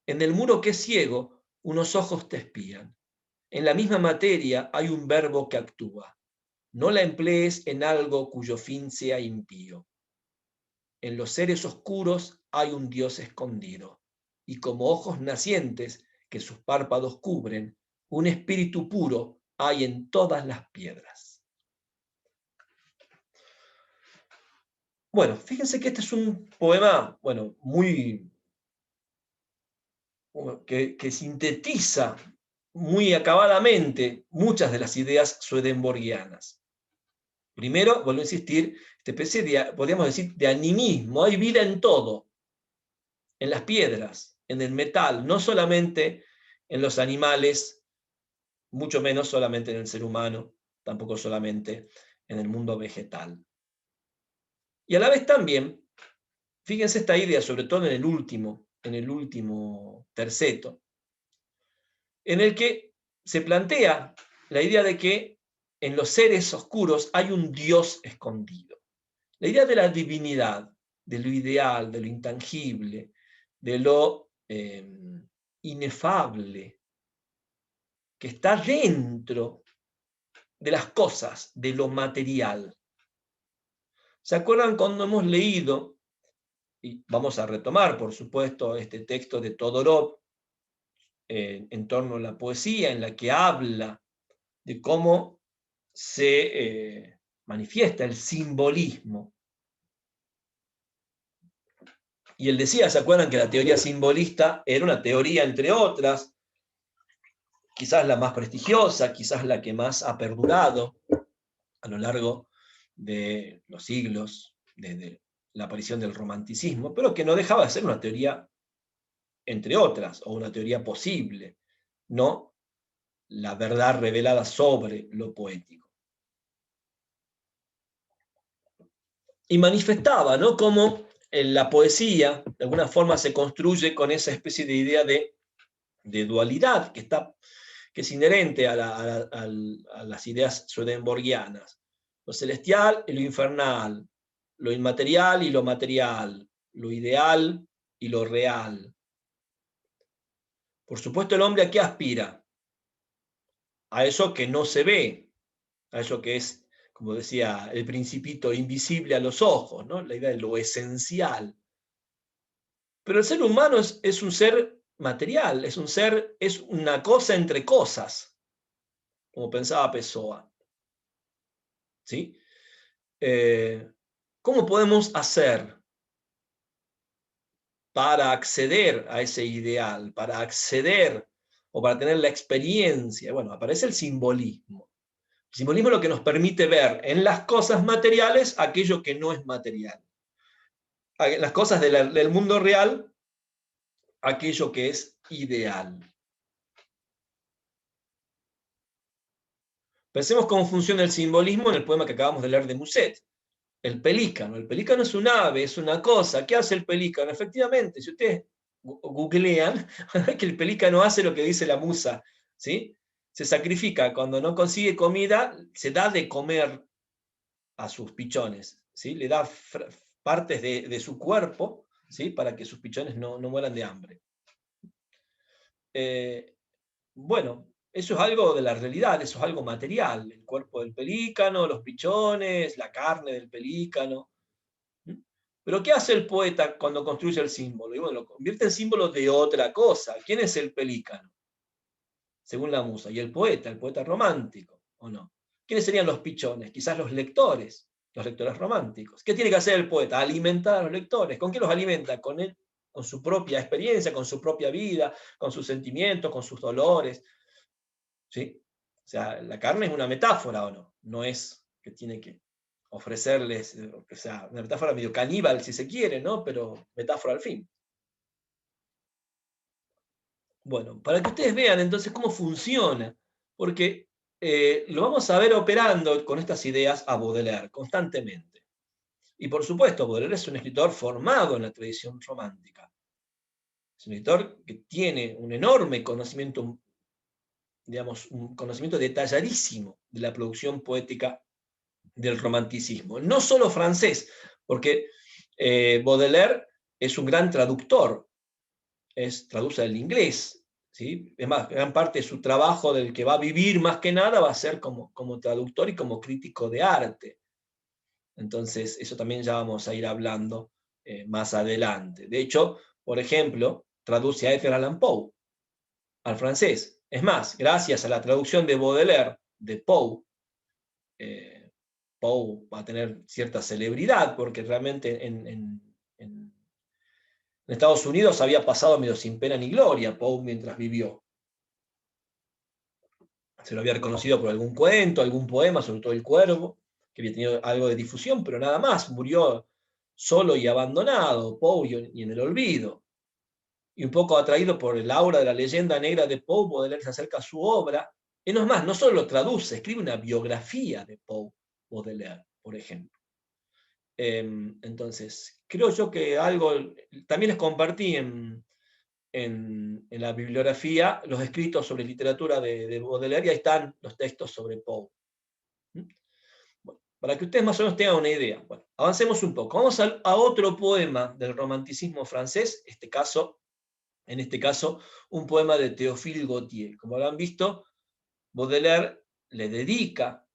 En el muro que es ciego, unos ojos te espían. En la misma materia hay un verbo que actúa. No la emplees en algo cuyo fin sea impío. En los seres oscuros hay un Dios escondido, y como ojos nacientes que sus párpados cubren, un espíritu puro hay en todas las piedras. Bueno, fíjense que este es un poema, bueno, que sintetiza muy acabadamente muchas de las ideas swedenborgianas. Primero, vuelvo a insistir, esta especie de, podríamos decir, de animismo. Hay vida en todo, en las piedras, en el metal, no solamente en los animales, mucho menos solamente en el ser humano, tampoco solamente en el mundo vegetal. Y a la vez también, fíjense esta idea, sobre todo en el último terceto, en el que se plantea la idea de que en los seres oscuros hay un Dios escondido. La idea de la divinidad, de lo ideal, de lo intangible, de lo inefable, que está dentro de las cosas, de lo material. ¿Se acuerdan cuando hemos leído, y vamos a retomar, por supuesto, este texto de Todorov en torno a la poesía, en la que habla de cómo se manifiesta el simbolismo? Y él decía, ¿se acuerdan que la teoría simbolista era una teoría, entre otras, quizás la más prestigiosa, quizás la que más ha perdurado a lo largo de los siglos, desde la aparición del romanticismo, pero que no dejaba de ser una teoría, entre otras, o una teoría posible, no la verdad revelada sobre lo poético? y manifestaba, ¿no?, cómo la poesía de alguna forma se construye con esa especie de idea de dualidad que es inherente a las ideas swedenborgianas. Lo celestial y lo infernal, lo inmaterial y lo material, lo ideal y lo real. Por supuesto, el hombre ¿a qué aspira? A eso que no se ve, a eso que es, como decía el Principito, invisible a los ojos, ¿no?, la idea de lo esencial. Pero el ser humano es un ser material, es una cosa entre cosas, como pensaba Pessoa. ¿Sí? ¿Cómo podemos hacer para acceder a ese ideal, para acceder o para tener la experiencia? Bueno, aparece el simbolismo. El simbolismo es lo que nos permite ver en las cosas materiales aquello que no es material. En las cosas del mundo real, aquello que es ideal. Pensemos cómo funciona el simbolismo en el poema que acabamos de leer de Musset. El pelícano. El pelícano es un ave, es una cosa. ¿Qué hace el pelícano? Efectivamente, si ustedes googlean, que el pelícano hace lo que dice la musa, ¿sí? Se sacrifica cuando no consigue comida, se da de comer a sus pichones, ¿sí? Le da partes de su cuerpo, ¿sí?, para que sus pichones no mueran de hambre. Bueno, eso es algo de la realidad, eso es algo material, el cuerpo del pelícano, los pichones, la carne del pelícano. Pero ¿qué hace el poeta cuando construye el símbolo? Y bueno, lo convierte en símbolo de otra cosa. ¿Quién es el pelícano? Según la musa. Y el poeta romántico, ¿o no? ¿Quiénes serían los pichones? Quizás los lectores románticos. ¿Qué tiene que hacer el poeta? Alimentar a los lectores. ¿Con qué los alimenta? Con él, con su propia experiencia, con su propia vida, con sus sentimientos, con sus dolores. ¿Sí? O sea, la carne es una metáfora, ¿o no? No es que tiene que ofrecerles, o sea, una metáfora medio caníbal si se quiere, ¿no? Pero metáfora al fin. Bueno, para que ustedes vean entonces cómo funciona, porque lo vamos a ver operando con estas ideas a Baudelaire constantemente. Y por supuesto, Baudelaire es un escritor formado en la tradición romántica. Es un escritor que tiene un enorme conocimiento, digamos, un conocimiento detalladísimo de la producción poética del romanticismo. No solo francés, porque Baudelaire es un gran traductor, traduce del inglés, ¿sí? Es más, gran parte de su trabajo del que va a vivir más que nada va a ser como traductor y como crítico de arte. Entonces, eso también ya vamos a ir hablando más adelante. De hecho, por ejemplo, traduce a Edgar Allan Poe al francés. Es más, gracias a la traducción de Baudelaire de Poe, Poe va a tener cierta celebridad, porque realmente en Estados Unidos había pasado medio sin pena ni gloria Poe mientras vivió. Se lo había reconocido por algún cuento, algún poema, sobre todo El Cuervo, que había tenido algo de difusión, pero nada más. Murió solo y abandonado, Poe, y en el olvido. Y un poco atraído por el aura de la leyenda negra de Poe, Baudelaire se acerca a su obra. Y no es más, no solo lo traduce, escribe una biografía de Poe, Baudelaire, por ejemplo. Entonces, creo yo que algo, también les compartí en la bibliografía los escritos sobre literatura de Baudelaire, y ahí están los textos sobre Poe. Bueno, para que ustedes más o menos tengan una idea. Bueno, avancemos un poco. Vamos a otro poema del romanticismo francés, en este caso, un poema de Théophile Gautier. Como habrán visto, Baudelaire le dedica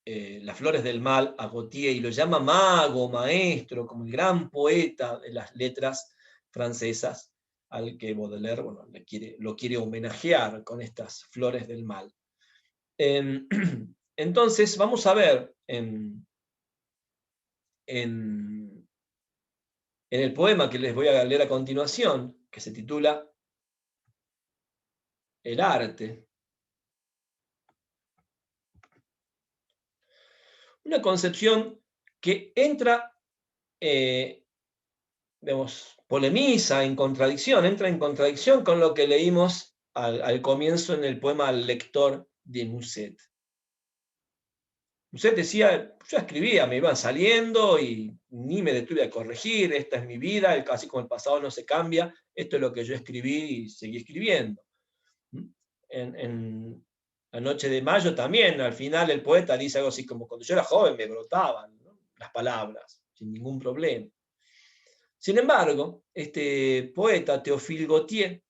Las Flores del Mal a Gautier y lo llama mago, maestro, como el gran poeta de las letras francesas, al que Baudelaire, bueno, lo quiere homenajear con estas Flores del Mal. Entonces, vamos a ver en el poema que les voy a leer a continuación, que se titula El arte, una concepción que entra, digamos, polemiza, entra en contradicción con lo que leímos al comienzo en el poema Al lector de Musset. Usted decía, yo escribía, me iban saliendo y ni me detuve a corregir, esta es mi vida, así como el pasado no se cambia, esto es lo que yo escribí y seguí escribiendo. En La noche de mayo también, al final el poeta dice algo así como, cuando yo era joven me brotaban, ¿no?, las palabras, sin ningún problema. Sin embargo, este poeta, Théophile Gautier,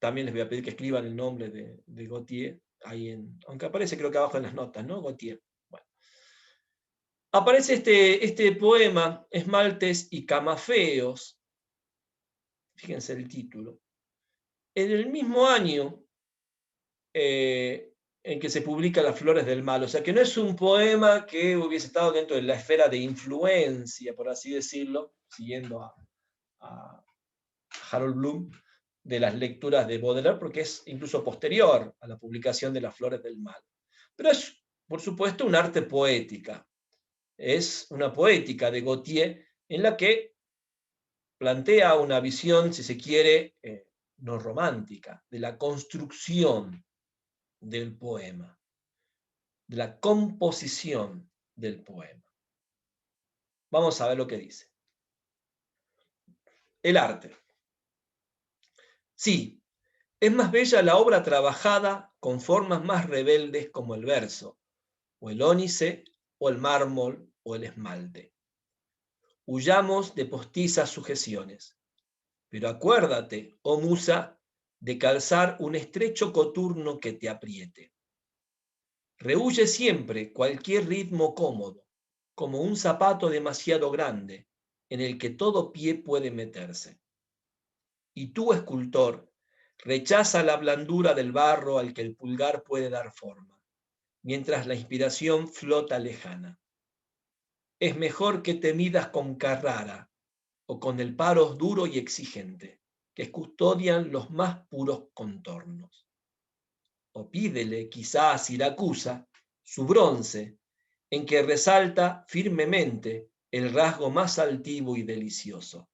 también les voy a pedir que escriban el nombre de Gautier, ahí aunque aparece creo que abajo en las notas, ¿no? Gautier. Bueno. Aparece este poema, Esmaltes y Camafeos, fíjense el título, en el mismo año en que se publica Las Flores del Mal, o sea que no es un poema que hubiese estado dentro de la esfera de influencia, por así decirlo, siguiendo a Harold Bloom, de las lecturas de Baudelaire, porque es incluso posterior a la publicación de Las Flores del Mal. Pero es, por supuesto, un arte poética. Es una poética de Gautier en la que plantea una visión, si se quiere, no romántica, de la construcción del poema, de la composición del poema. Vamos a ver lo que dice. El arte. Sí, es más bella la obra trabajada con formas más rebeldes como el verso, o el ónice, o el mármol, o el esmalte. Huyamos de postizas sujeciones. Pero acuérdate, oh musa, de calzar un estrecho coturno que te apriete. Rehuye siempre cualquier ritmo cómodo, como un zapato demasiado grande, en el que todo pie puede meterse. Y tú, escultor, rechaza la blandura del barro al que el pulgar puede dar forma, mientras la inspiración flota lejana. Es mejor que te midas con Carrara o con el Paros duro y exigente, que custodian los más puros contornos. O pídele quizá a Siracusa su bronce, en que resalta firmemente el rasgo más altivo y delicioso.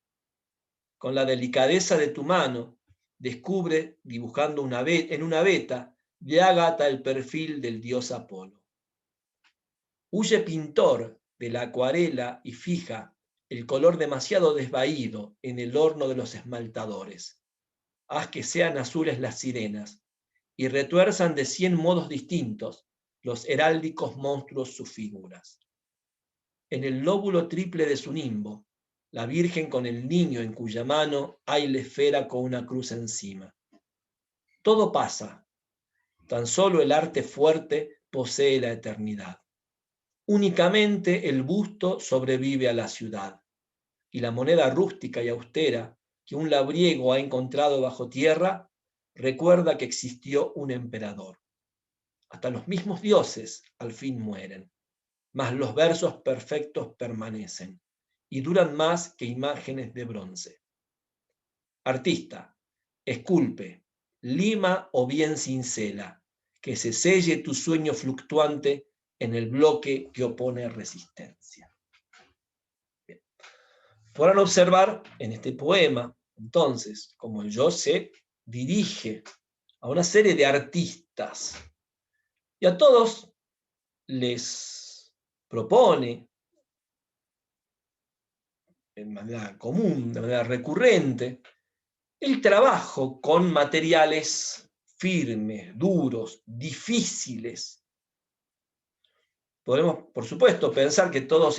Con la delicadeza de tu mano, descubre, dibujando en una veta de ágata el perfil del dios Apolo. Huye, pintor, de la acuarela y fija el color demasiado desvaído en el horno de los esmaltadores. Haz que sean azules las sirenas y retuerzan de 100 modos distintos los heráldicos monstruos sus figuras. En el lóbulo triple de su nimbo, la Virgen con el niño en cuya mano hay la esfera con una cruz encima. Todo pasa, tan solo el arte fuerte posee la eternidad. Únicamente el busto sobrevive a la ciudad, y la moneda rústica y austera que un labriego ha encontrado bajo tierra recuerda que existió un emperador. Hasta los mismos dioses al fin mueren, mas los versos perfectos permanecen y duran más que imágenes de bronce. Artista, esculpe, lima o bien cincela, que se selle tu sueño fluctuante en el bloque que opone resistencia. Bien. Podrán observar en este poema, entonces, como el yo se dirige a una serie de artistas y a todos les propone de manera común, de manera recurrente, el trabajo con materiales firmes, duros, difíciles. Podemos, por supuesto, pensar que todos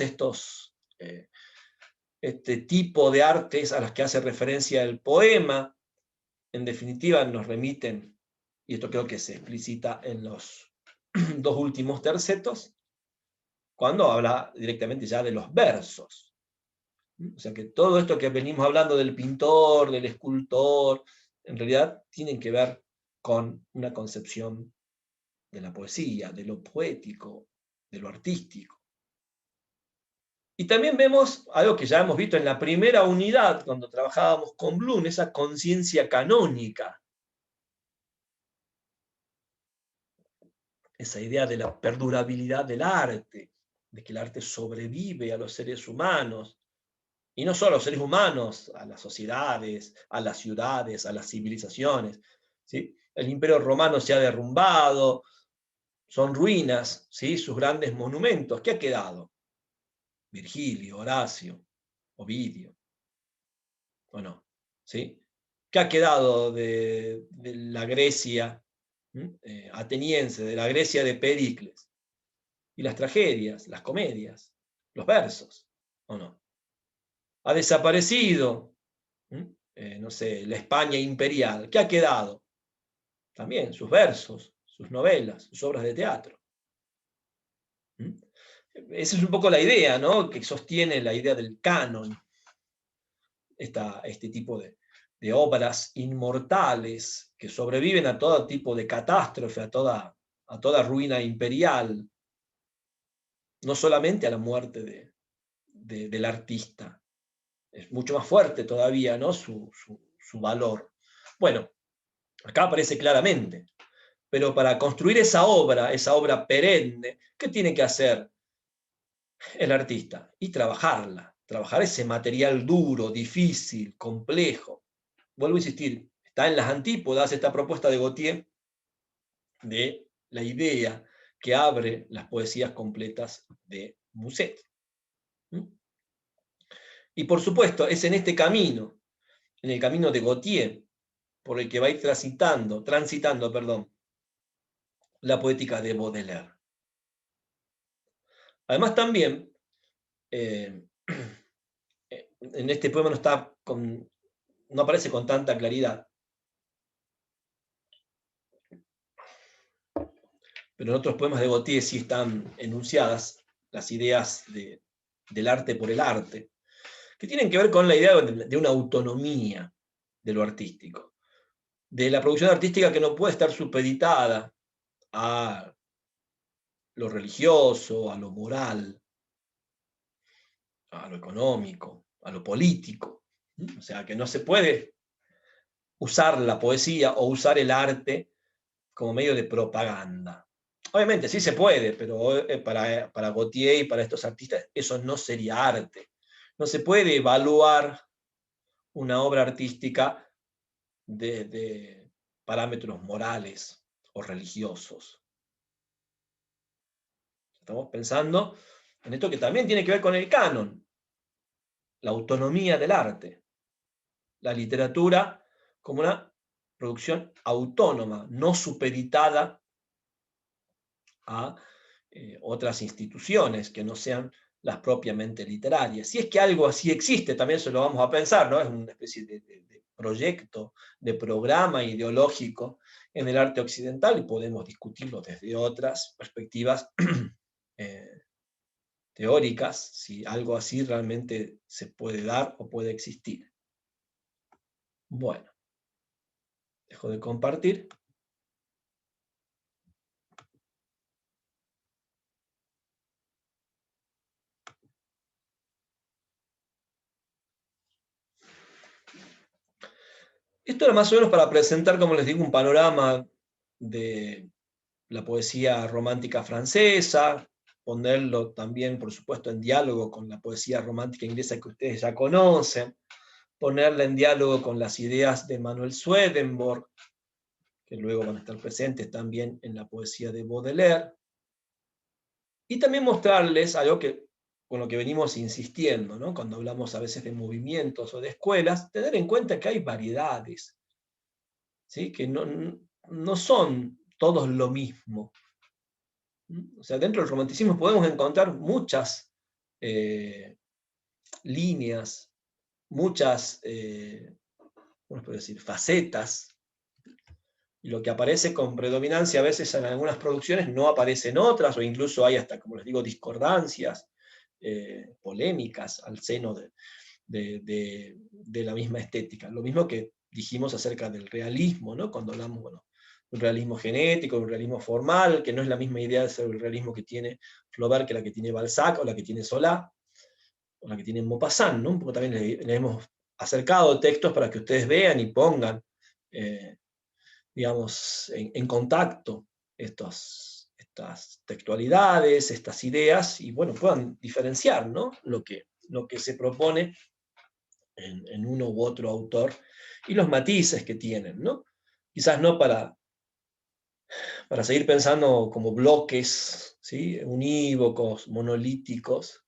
este tipo de artes a los que hace referencia el poema, en definitiva nos remiten, y esto creo que se explicita en los dos últimos tercetos, cuando habla directamente ya de los versos. O sea que todo esto que venimos hablando del pintor, del escultor, en realidad tienen que ver con una concepción de la poesía, de lo poético, de lo artístico. Y también vemos algo que ya hemos visto en la primera unidad, cuando trabajábamos con Bloom, esa conciencia canónica. Esa idea de la perdurabilidad del arte, de que el arte sobrevive a los seres humanos, y no solo a los seres humanos, a las sociedades, a las ciudades, a las civilizaciones. ¿Sí? El Imperio Romano se ha derrumbado, son ruinas, ¿sí? Sus grandes monumentos. ¿Qué ha quedado? Virgilio, Horacio, Ovidio, ¿o no? ¿Sí? ¿Qué ha quedado de la Grecia ateniense, de la Grecia de Pericles? Y las tragedias, las comedias, los versos, ¿o no? Ha desaparecido, no sé, la España imperial. ¿Qué ha quedado? También sus versos, sus novelas, sus obras de teatro. Esa es un poco la idea, ¿no? Que sostiene la idea del canon, este tipo de obras inmortales que sobreviven a todo tipo de catástrofe, a toda ruina imperial, no solamente a la muerte del artista. Es mucho más fuerte todavía, ¿no? Su valor. Bueno, acá aparece claramente. Pero para construir esa obra perenne, ¿qué tiene que hacer el artista? Y trabajarla, trabajar ese material duro, difícil, complejo. Vuelvo a insistir, está en las antípodas esta propuesta de Gautier de la idea que abre las poesías completas de Musset. Y por supuesto, es en este camino, en el camino de Gautier, por el que va a ir transitando, la poética de Baudelaire. Además también, en este poema no aparece con tanta claridad, pero en otros poemas de Gautier sí están enunciadas las ideas del arte por el arte, que tienen que ver con la idea de una autonomía de lo artístico, de la producción artística que no puede estar supeditada a lo religioso, a lo moral, a lo económico, a lo político. O sea, que no se puede usar la poesía o usar el arte como medio de propaganda. Obviamente sí se puede, pero para Gautier y para estos artistas eso no sería arte. No se puede evaluar una obra artística desde parámetros morales o religiosos. Estamos pensando en esto que también tiene que ver con el canon, la autonomía del arte, la literatura como una producción autónoma, no supeditada a otras instituciones que no sean las propiamente literarias. Si es que algo así existe, también se lo vamos a pensar, ¿no? Es una especie de proyecto, de programa ideológico en el arte occidental y podemos discutirlo desde otras perspectivas teóricas, si algo así realmente se puede dar o puede existir. Bueno, dejo de compartir. Esto era más o menos para presentar, como les digo, un panorama de la poesía romántica francesa, ponerlo también, por supuesto, en diálogo con la poesía romántica inglesa que ustedes ya conocen, ponerla en diálogo con las ideas de Manuel Swedenborg, que luego van a estar presentes también en la poesía de Baudelaire, y también mostrarles algo con lo que venimos insistiendo, ¿no? Cuando hablamos a veces de movimientos o de escuelas, tener en cuenta que hay variedades, ¿sí? Que no son todos lo mismo. O sea, dentro del romanticismo podemos encontrar muchas líneas, muchas, ¿cómo se puede decir?, facetas, y lo que aparece con predominancia a veces en algunas producciones no aparece en otras, o incluso hay hasta, como les digo, discordancias, polémicas al seno de la misma estética. Lo mismo que dijimos acerca del realismo, ¿no? Cuando hablamos, bueno, un realismo genético, un realismo formal, que no es la misma idea de ser el realismo que tiene Flaubert que la que tiene Balzac, o la que tiene Solá, o la que tiene Maupassant, ¿no? Un poco también le hemos acercado textos para que ustedes vean y pongan, digamos, en contacto estas textualidades, estas ideas, y bueno, puedan diferenciar, ¿no? Lo que se propone en uno u otro autor y los matices que tienen, ¿no? Quizás no para para seguir pensando como bloques, ¿sí? Unívocos, monolíticos,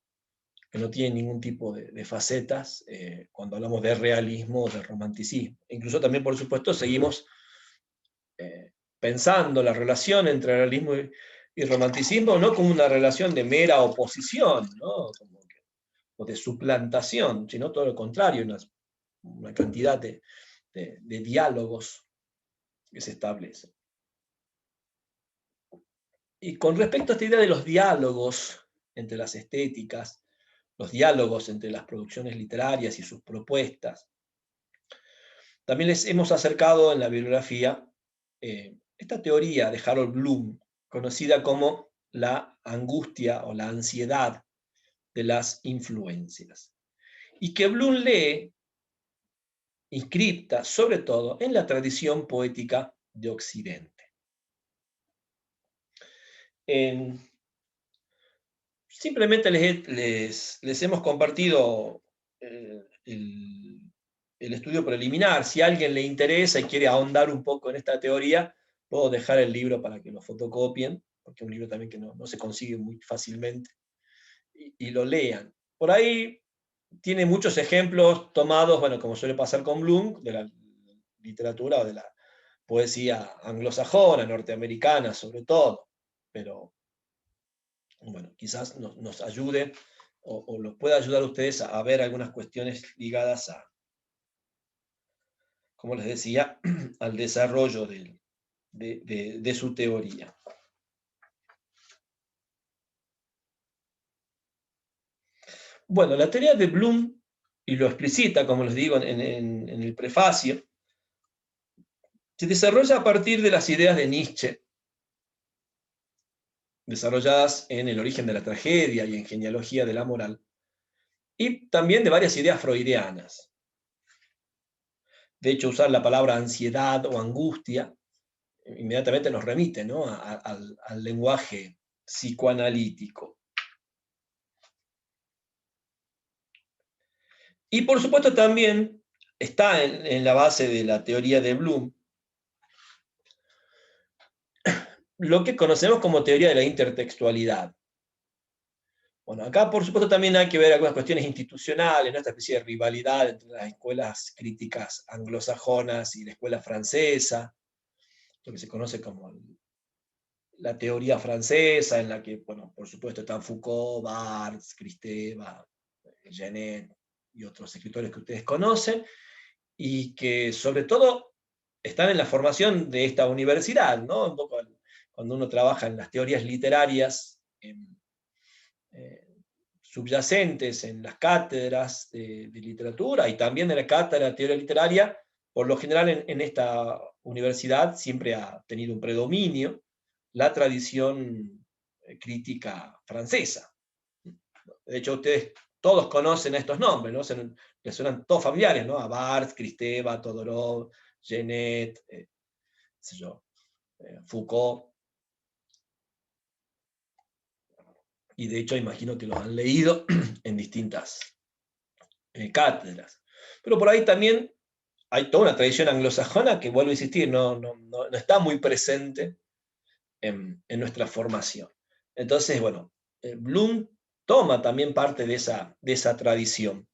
que no tienen ningún tipo de facetas cuando hablamos de realismo o de romanticismo. Incluso también, por supuesto, seguimos pensando la relación entre realismo y romanticismo no como una relación de mera oposición, ¿no? O de suplantación, sino todo lo contrario, una cantidad de diálogos que se establecen. Y con respecto a esta idea de los diálogos entre las estéticas, los diálogos entre las producciones literarias y sus propuestas, también les hemos acercado en la bibliografía esta teoría de Harold Bloom, conocida como la angustia o la ansiedad de las influencias, y que Bloom lee inscripta sobre todo en la tradición poética de Occidente. Simplemente les hemos compartido el estudio preliminar. Si a alguien le interesa y quiere ahondar un poco en esta teoría, puedo dejar el libro para que lo fotocopien, porque es un libro también que no se consigue muy fácilmente, y lo lean. Por ahí tiene muchos ejemplos tomados, bueno, como suele pasar con Bloom, de la literatura o de la poesía anglosajona, norteamericana sobre todo, pero bueno, quizás nos ayude o los pueda ayudar a ustedes a ver algunas cuestiones ligadas a, como les decía, al desarrollo de su teoría. Bueno, la teoría de Bloom, y lo explicita, como les digo en el prefacio, se desarrolla a partir de las ideas de Nietzsche, desarrolladas en El origen de la tragedia y en Genealogía de la moral, y también de varias ideas freudianas. De hecho, usar la palabra ansiedad o angustia inmediatamente nos remite, ¿no? al lenguaje psicoanalítico. Y por supuesto también está en la base de la teoría de Bloom lo que conocemos como teoría de la intertextualidad. Bueno, acá por supuesto también hay que ver algunas cuestiones institucionales, ¿no? Esta especie de rivalidad entre las escuelas críticas anglosajonas y la escuela francesa, lo que se conoce como la teoría francesa, en la que, bueno, por supuesto están Foucault, Barthes, Kristeva, Genet y otros escritores que ustedes conocen, y que sobre todo están en la formación de esta universidad, ¿no? Un poco cuando uno trabaja en las teorías literarias subyacentes en las cátedras de literatura y también en la cátedra de teoría literaria, por lo general en esta universidad siempre ha tenido un predominio la tradición crítica francesa. De hecho, ustedes todos conocen estos nombres, ¿no? Les suenan todos familiares, ¿no? A Barthes, Kristeva, Todorov, Genet, Foucault. Y de hecho imagino que los han leído en distintas cátedras. Pero por ahí también hay toda una tradición anglosajona que, vuelvo a insistir, no está muy presente en nuestra formación. Entonces, bueno, Bloom toma también parte de esa tradición.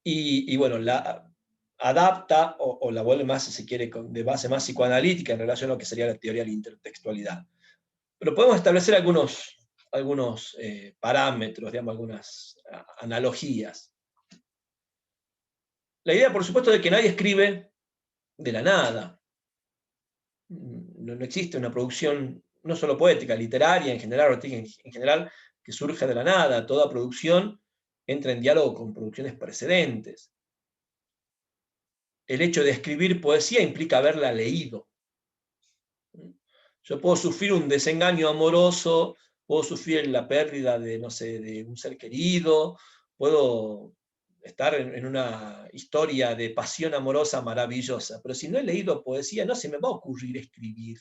Y bueno, la adapta o la vuelve más, si se quiere, de base más psicoanalítica en relación a lo que sería la teoría de la intertextualidad. Pero podemos establecer algunos parámetros, digamos, algunas analogías. La idea, por supuesto, de que nadie escribe de la nada. No existe una producción, no solo poética, literaria en general, artística en general, que surge de la nada. Toda producción entra en diálogo con producciones precedentes. El hecho de escribir poesía implica haberla leído. Yo puedo sufrir un desengaño amoroso, puedo sufrir la pérdida de, no sé, de un ser querido, puedo estar en una historia de pasión amorosa maravillosa, pero si no he leído poesía, no se me va a ocurrir escribir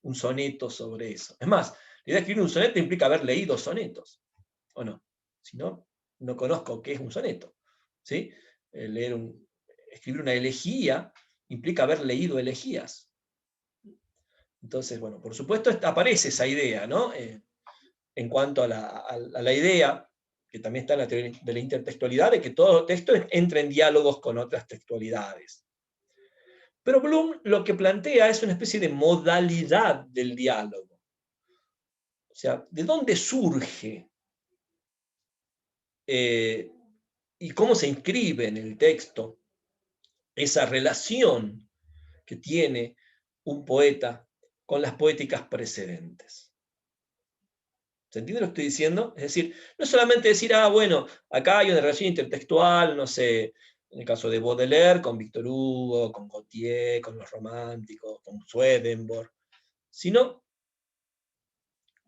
un soneto sobre eso. Es más, la idea de escribir un soneto implica haber leído sonetos, ¿o no? Si no, no conozco qué es un soneto. ¿Sí? Escribir una elegía implica haber leído elegías. Entonces, bueno, por supuesto aparece esa idea, ¿no? En cuanto a la idea, que también está en la teoría de la intertextualidad, de que todo texto entra en diálogos con otras textualidades. Pero Bloom lo que plantea es una especie de modalidad del diálogo. O sea, ¿de dónde surge? Y cómo se inscribe en el texto esa relación que tiene un poeta con las poéticas precedentes. ¿Se entiende lo que estoy diciendo? Es decir, no solamente decir, bueno, acá hay una relación intertextual, no sé, en el caso de Baudelaire, con Victor Hugo, con Gautier, con los románticos, con Swedenborg, sino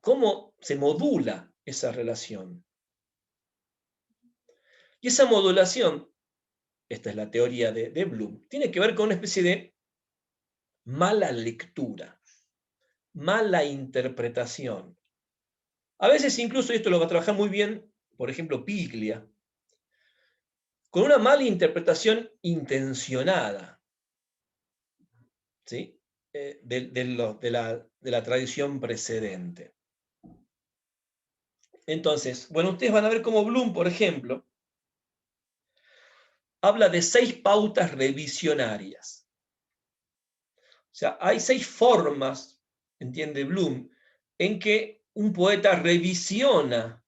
cómo se modula esa relación. Y esa modulación, esta es la teoría de Bloom, tiene que ver con una especie de mala lectura, mala interpretación. A veces incluso, y esto lo va a trabajar muy bien, por ejemplo, Piglia, con una mala interpretación intencionada, ¿sí? de la tradición precedente. Entonces, bueno, ustedes van a ver cómo Bloom, por ejemplo, habla de 6 pautas revisionarias. O sea, hay 6 formas, entiende Bloom, en que un poeta revisiona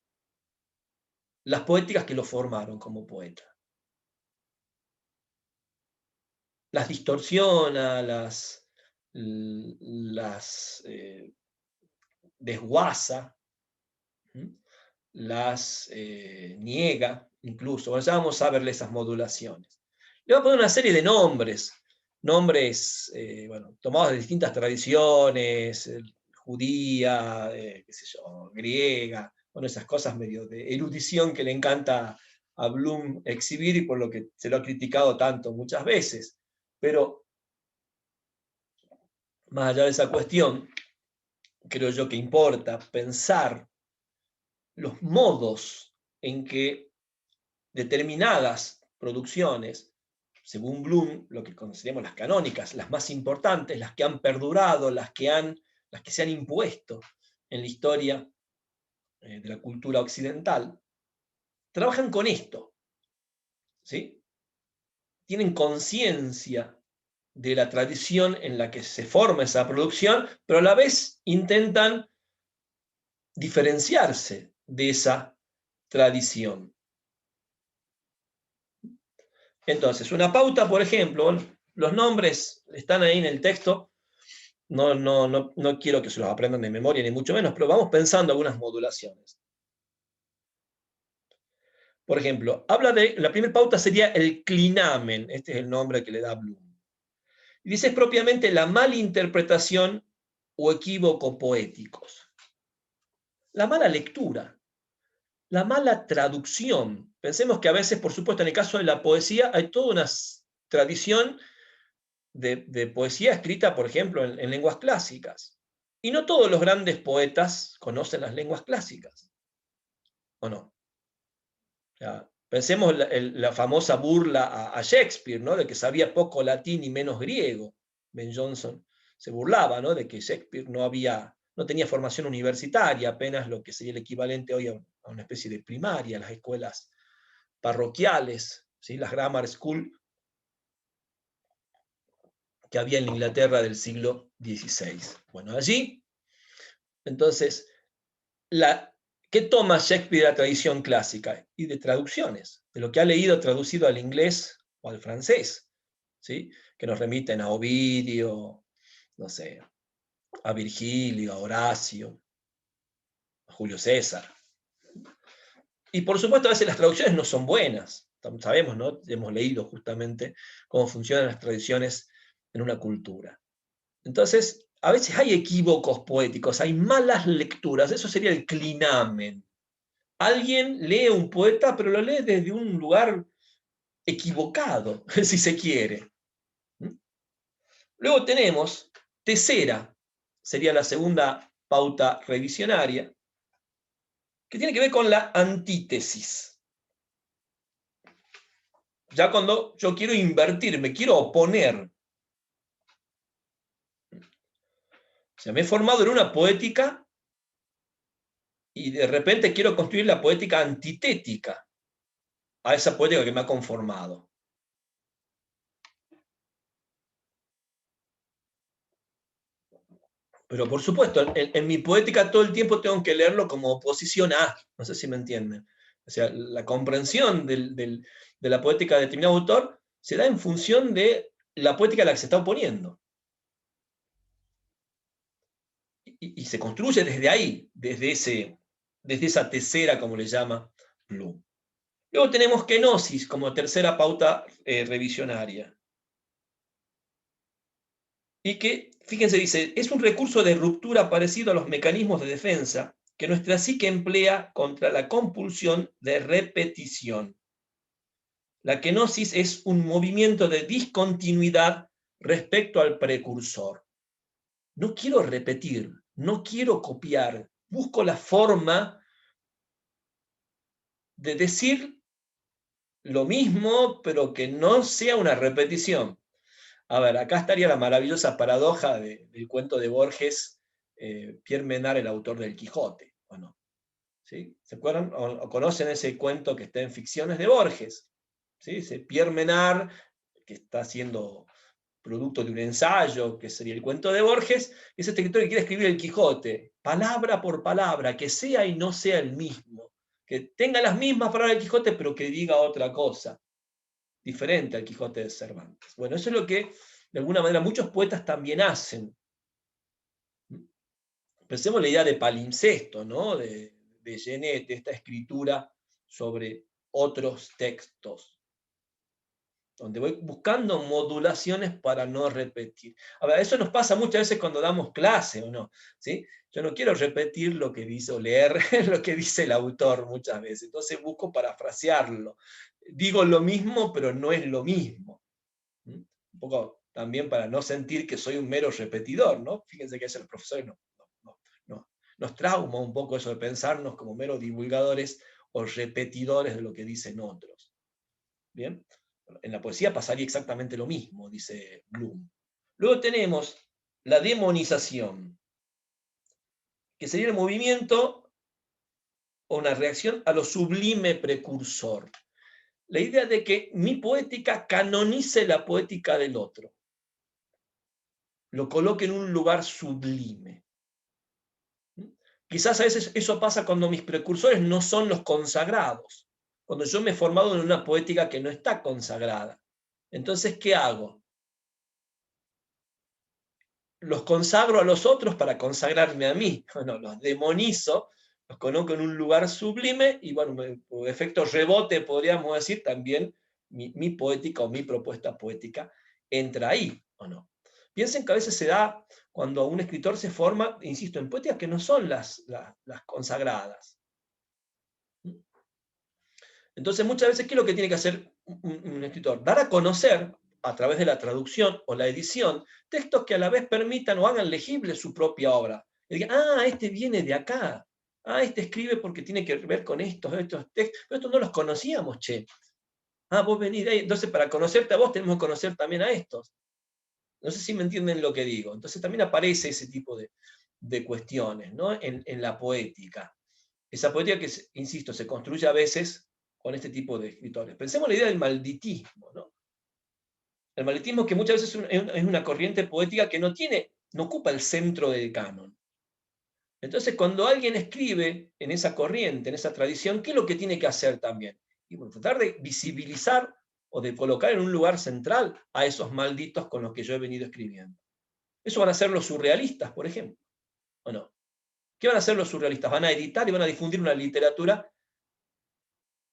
las poéticas que lo formaron como poeta. Las distorsiona, las desguaza, las niega, incluso. Bueno, ya vamos a verle esas modulaciones. Le va a poner una serie de nombres, bueno, tomados de distintas tradiciones, judía, qué sé yo, griega, bueno, esas cosas medio de erudición que le encanta a Bloom exhibir y por lo que se lo ha criticado tanto muchas veces. Pero más allá de esa cuestión, creo yo que importa pensar los modos en que determinadas producciones, según Bloom, lo que consideramos las canónicas, las más importantes, las que han perdurado, las que se han impuesto en la historia de la cultura occidental, trabajan con esto, ¿sí? Tienen conciencia de la tradición en la que se forma esa producción, pero a la vez intentan diferenciarse de esa tradición. Entonces, una pauta, por ejemplo, los nombres están ahí en el texto, no quiero que se los aprendan de memoria, ni mucho menos, pero vamos pensando algunas modulaciones. Por ejemplo, la primera pauta sería el clinamen, este es el nombre que le da Bloom. Y dice es propiamente la malinterpretación o equívoco poéticos. La mala lectura, la mala traducción. Pensemos que a veces, por supuesto, en el caso de la poesía, hay toda una tradición de poesía escrita, por ejemplo, en lenguas clásicas. Y no todos los grandes poetas conocen las lenguas clásicas, ¿o no? O sea, pensemos la famosa burla a Shakespeare, ¿no? De que sabía poco latín y menos griego. Ben Jonson se burlaba, ¿no? De que Shakespeare no tenía formación universitaria, apenas lo que sería el equivalente hoy a una especie de primaria, las escuelas parroquiales, ¿sí? Las grammar school que había en Inglaterra del siglo XVI. Bueno, allí, entonces, ¿qué toma Shakespeare de la tradición clásica? Y de traducciones, de lo que ha leído traducido al inglés o al francés, ¿sí? Que nos remiten a Ovidio, no sé, a Virgilio, a Horacio, a Julio César. Y por supuesto, a veces las traducciones no son buenas. Sabemos, ¿no? Hemos leído justamente cómo funcionan las tradiciones en una cultura. Entonces, a veces hay equívocos poéticos, hay malas lecturas, eso sería el clinamen. Alguien lee un poeta, pero lo lee desde un lugar equivocado, si se quiere. Luego tenemos tesera, sería la segunda pauta revisionaria, que tiene que ver con la antítesis. Ya cuando yo quiero invertir, me quiero oponer. sea, me he formado en una poética y de repente quiero construir la poética antitética a esa poética que me ha conformado. Pero por supuesto, en mi poética todo el tiempo tengo que leerlo como oposición a, no sé si me entienden. O sea, la comprensión de la poética de determinado autor se da en función de la poética a la que se está oponiendo. Y se construye desde ahí, desde esa tesera, como le llama Bloom. Luego tenemos kenosis como tercera pauta revisionaria. Y que, fíjense, dice, es un recurso de ruptura parecido a los mecanismos de defensa que nuestra psique emplea contra la compulsión de repetición. La kenosis es un movimiento de discontinuidad respecto al precursor. No quiero repetir, no quiero copiar, busco la forma de decir lo mismo, pero que no sea una repetición. A ver, acá estaría la maravillosa paradoja del cuento de Borges, Pierre Menard, el autor del Quijote, ¿o no? ¿Sí? ¿Se acuerdan o conocen ese cuento que está en Ficciones de Borges? ¿Sí? Ese Pierre Menard, que está haciendo producto de un ensayo, que sería el cuento de Borges, es este escritor que quiere escribir el Quijote, palabra por palabra, que sea y no sea el mismo, que tenga las mismas palabras del Quijote, pero que diga otra cosa, diferente al Quijote de Cervantes. Bueno, eso es lo que, de alguna manera, muchos poetas también hacen. Pensemos en la idea de palimpsesto, ¿no? de Genet, de esta escritura sobre otros textos, donde voy buscando modulaciones para no repetir. A ver, eso nos pasa muchas veces cuando damos clase, ¿o no? ¿Sí? Yo no quiero repetir lo que dice o leer lo que dice el autor muchas veces, entonces busco parafrasearlo. Digo lo mismo, pero no es lo mismo. Un poco también para no sentir que soy un mero repetidor, ¿no? Fíjense que a los profesores nos trauma un poco eso de pensarnos como meros divulgadores o repetidores de lo que dicen otros. ¿Bien? En la poesía pasaría exactamente lo mismo, dice Bloom. Luego tenemos la demonización, que sería el movimiento o una reacción a lo sublime precursor. La idea de que mi poética canonice la poética del otro, lo coloque en un lugar sublime. Quizás a veces eso pasa cuando mis precursores no son los consagrados, cuando yo me he formado en una poética que no está consagrada. Entonces, ¿qué hago? Los consagro a los otros para consagrarme a mí. Bueno, los demonizo, los coloco en un lugar sublime y, bueno, por efecto rebote, podríamos decir, también mi poética o mi propuesta poética entra ahí, ¿o no? Piensen que a veces se da cuando un escritor se forma, insisto, en poéticas que no son las consagradas. Entonces, muchas veces, ¿qué es lo que tiene que hacer un escritor? Dar a conocer, a través de la traducción o la edición, textos que a la vez permitan o hagan legible su propia obra. Y digan, este viene de acá. Este escribe porque tiene que ver con estos textos. Pero estos no los conocíamos, che. Vos venís de ahí. Entonces, para conocerte a vos, tenemos que conocer también a estos. No sé si me entienden lo que digo. Entonces, también aparece ese tipo de cuestiones, ¿no? en la poética. Esa poética que, insisto, se construye a veces con este tipo de escritores. Pensemos en la idea del malditismo, ¿no? El malditismo que muchas veces es una corriente poética que no ocupa el centro del canon. Entonces, cuando alguien escribe en esa corriente, en esa tradición, ¿qué es lo que tiene que hacer también? Y bueno, tratar de visibilizar o de colocar en un lugar central a esos malditos con los que yo he venido escribiendo. Eso van a ser los surrealistas, por ejemplo, ¿o no? ¿Qué van a hacer los surrealistas? Van a editar y van a difundir una literatura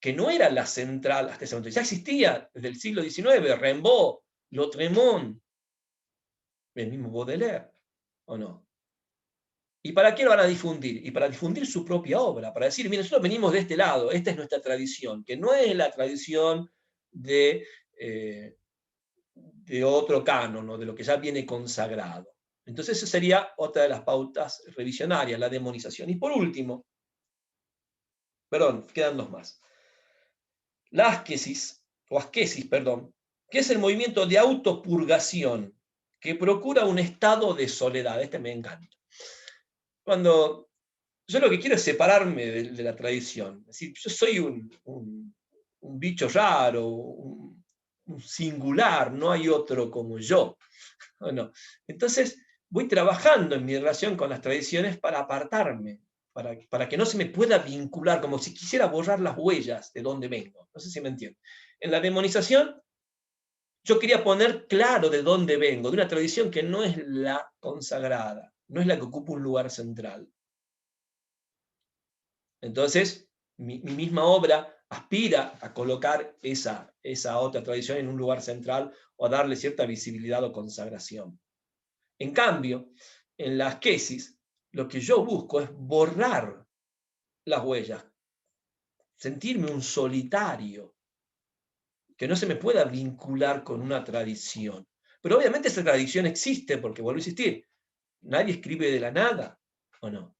que no era la central hasta ese momento. Ya existía desde el siglo XIX, Rimbaud, Lautréamont, el mismo Baudelaire, ¿o no? ¿Y para qué lo van a difundir? Y para difundir su propia obra, para decir, miren, nosotros venimos de este lado, esta es nuestra tradición, que no es la tradición de otro canon, ¿no? De lo que ya viene consagrado. Entonces, esa sería otra de las pautas revisionarias, la demonización. Y por último, perdón, quedan dos más. La asquesis, que es el movimiento de autopurgación que procura un estado de soledad. Este me encanta. cuando yo lo que quiero es separarme de la tradición. Es decir, yo soy un bicho raro, un singular, no hay otro como yo. ¿O no? Entonces, voy trabajando en mi relación con las tradiciones para apartarme, para que no se me pueda vincular, como si quisiera borrar las huellas de dónde vengo. No sé si me entienden. En la demonización, yo quería poner claro de dónde vengo, de una tradición que no es la consagrada, no es la que ocupa un lugar central. Entonces, mi misma obra aspira a colocar esa otra tradición en un lugar central o a darle cierta visibilidad o consagración. En cambio, en las quesis, lo que yo busco es borrar las huellas, sentirme un solitario, que no se me pueda vincular con una tradición. Pero obviamente esa tradición existe, porque vuelvo a insistir, nadie escribe de la nada, ¿o no?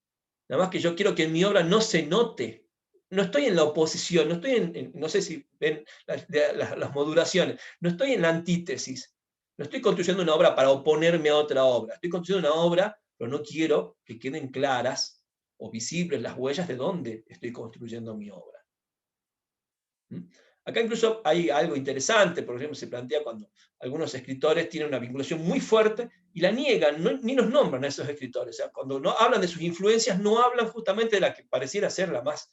Nada más que yo quiero que en mi obra no se note. No estoy en la oposición, no estoy no sé si ven las modulaciones, no estoy en la antítesis. No estoy construyendo una obra para oponerme a otra obra. Estoy construyendo una obra, pero no quiero que queden claras o visibles las huellas de dónde estoy construyendo mi obra. ¿Mm? Acá incluso hay algo interesante, por ejemplo, se plantea cuando algunos escritores tienen una vinculación muy fuerte y la niegan, ni los nombran a esos escritores. O sea, cuando no hablan de sus influencias, no hablan justamente de la que pareciera ser la más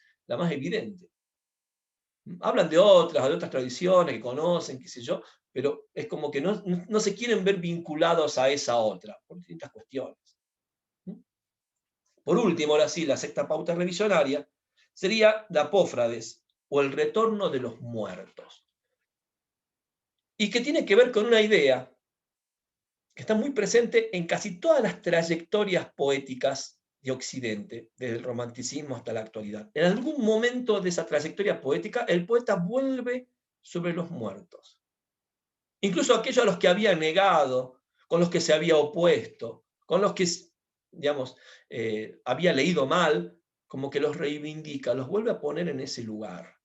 evidente. Hablan de otras tradiciones que conocen, qué sé yo, pero es como que no se quieren ver vinculados a esa otra, por distintas cuestiones. Por último, ahora sí, la sexta pauta revisionaria sería la apófrades, o el retorno de los muertos. Y que tiene que ver con una idea que está muy presente en casi todas las trayectorias poéticas de Occidente, desde el romanticismo hasta la actualidad. En algún momento de esa trayectoria poética, el poeta vuelve sobre los muertos. Incluso aquellos a los que había negado, con los que se había opuesto, con los que, digamos, había leído mal, como que los reivindica, los vuelve a poner en ese lugar.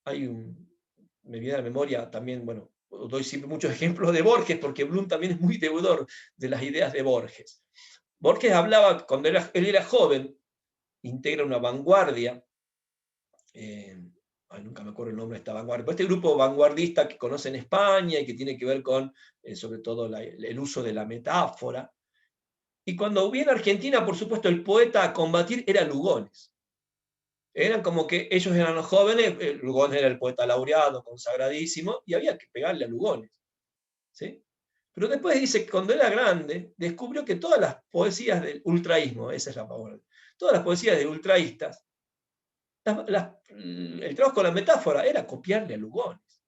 Me viene a la memoria también, bueno, doy siempre muchos ejemplos de Borges, porque Bloom también es muy deudor de las ideas de Borges. Borges hablaba, cuando él era joven, integra una vanguardia, nunca me acuerdo el nombre de esta vanguardia, pero este grupo vanguardista que conoce en España y que tiene que ver con, sobre todo, el uso de la metáfora. Y cuando viene a Argentina, por supuesto, el poeta a combatir era Lugones. Eran como que ellos eran los jóvenes, Lugones era el poeta laureado, consagradísimo, y había que pegarle a Lugones. ¿Sí? Pero después dice que cuando era grande, descubrió que todas las poesías del ultraísmo, esa es la palabra, todas las poesías de ultraístas, el trabajo con la metáfora era copiarle a Lugones.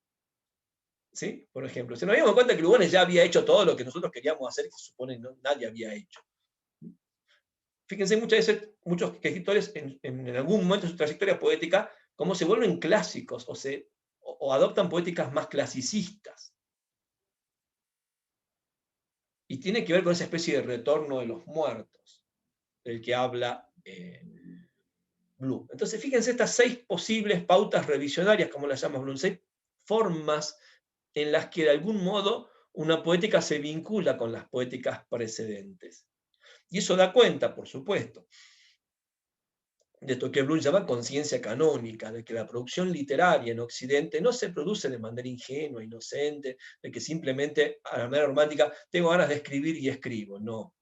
¿Sí? Por ejemplo, se nos dimos cuenta que Lugones ya había hecho todo lo que nosotros queríamos hacer, que se supone nadie había hecho. Fíjense, muchos escritores en algún momento de su trayectoria poética, cómo se vuelven clásicos o adoptan poéticas más clasicistas. Y tiene que ver con esa especie de retorno de los muertos, del que habla Bloom. Entonces, fíjense estas 6 posibles pautas revisionarias, como las llama Bloom, 6 formas en las que de algún modo una poética se vincula con las poéticas precedentes. Y eso da cuenta, por supuesto, de esto que Bloom llama conciencia canónica, de que la producción literaria en Occidente no se produce de manera ingenua, inocente, de que simplemente a la manera romántica tengo ganas de escribir y escribo. No.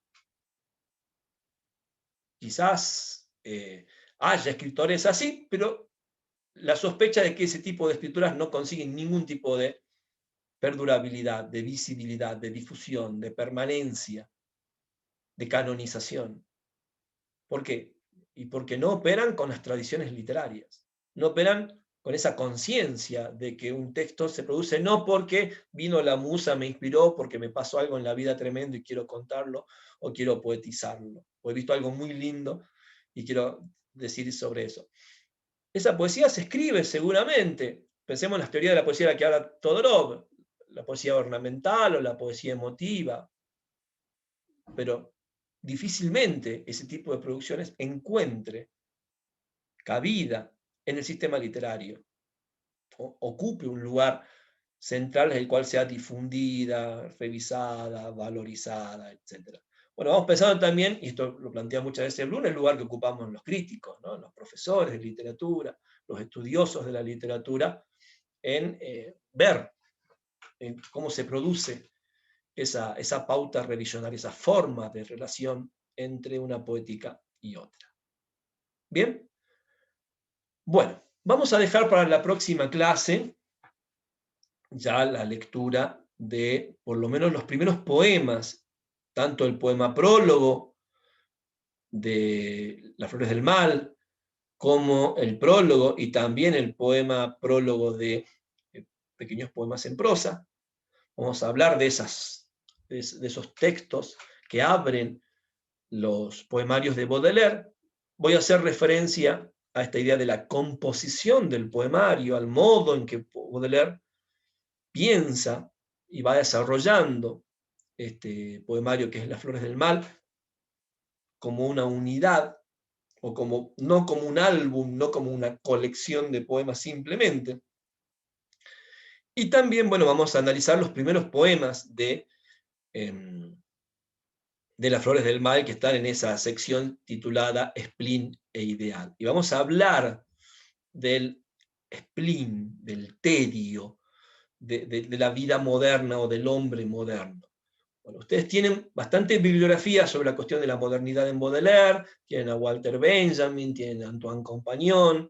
Quizás haya escritores así, pero la sospecha de que ese tipo de escrituras no consiguen ningún tipo de perdurabilidad, de visibilidad, de difusión, de permanencia, de canonización. ¿Por qué? Y porque no operan con las tradiciones literarias, no operan con esa conciencia de que un texto se produce no porque vino la musa, me inspiró, porque me pasó algo en la vida tremendo y quiero contarlo, o quiero poetizarlo, o he visto algo muy lindo y quiero decir sobre eso. Esa poesía se escribe seguramente. Pensemos en las teorías de la poesía de la que habla Todorov, la poesía ornamental o la poesía emotiva, pero difícilmente ese tipo de producciones encuentre cabida en el sistema literario, ocupe un lugar central en el cual sea difundida, revisada, valorizada, etc. Bueno, vamos pensando también, y esto lo plantea muchas veces Bloom, el lugar que ocupamos los críticos, ¿no? Los profesores de literatura, los estudiosos de la literatura, en ver en cómo se produce esa pauta revisionaria, esa forma de relación entre una poética y otra. ¿Bien? Bueno, vamos a dejar para la próxima clase ya la lectura de por lo menos los primeros poemas, tanto el poema prólogo de Las Flores del Mal, como el prólogo y también el poema prólogo de Pequeños Poemas en Prosa. Vamos a hablar de esos textos que abren los poemarios de Baudelaire. Voy a hacer referencia a esta idea de la composición del poemario, al modo en que Baudelaire piensa y va desarrollando este poemario que es Las Flores del Mal como una unidad, o no como un álbum, no como una colección de poemas simplemente. Y también, bueno, vamos a analizar los primeros poemas de Las Flores del Mal, que están en esa sección titulada Spleen e Ideal. Y vamos a hablar del spleen, del tedio, de la vida moderna o del hombre moderno. Bueno, ustedes tienen bastante bibliografía sobre la cuestión de la modernidad en Baudelaire, tienen a Walter Benjamin, tienen a Antoine Compagnon.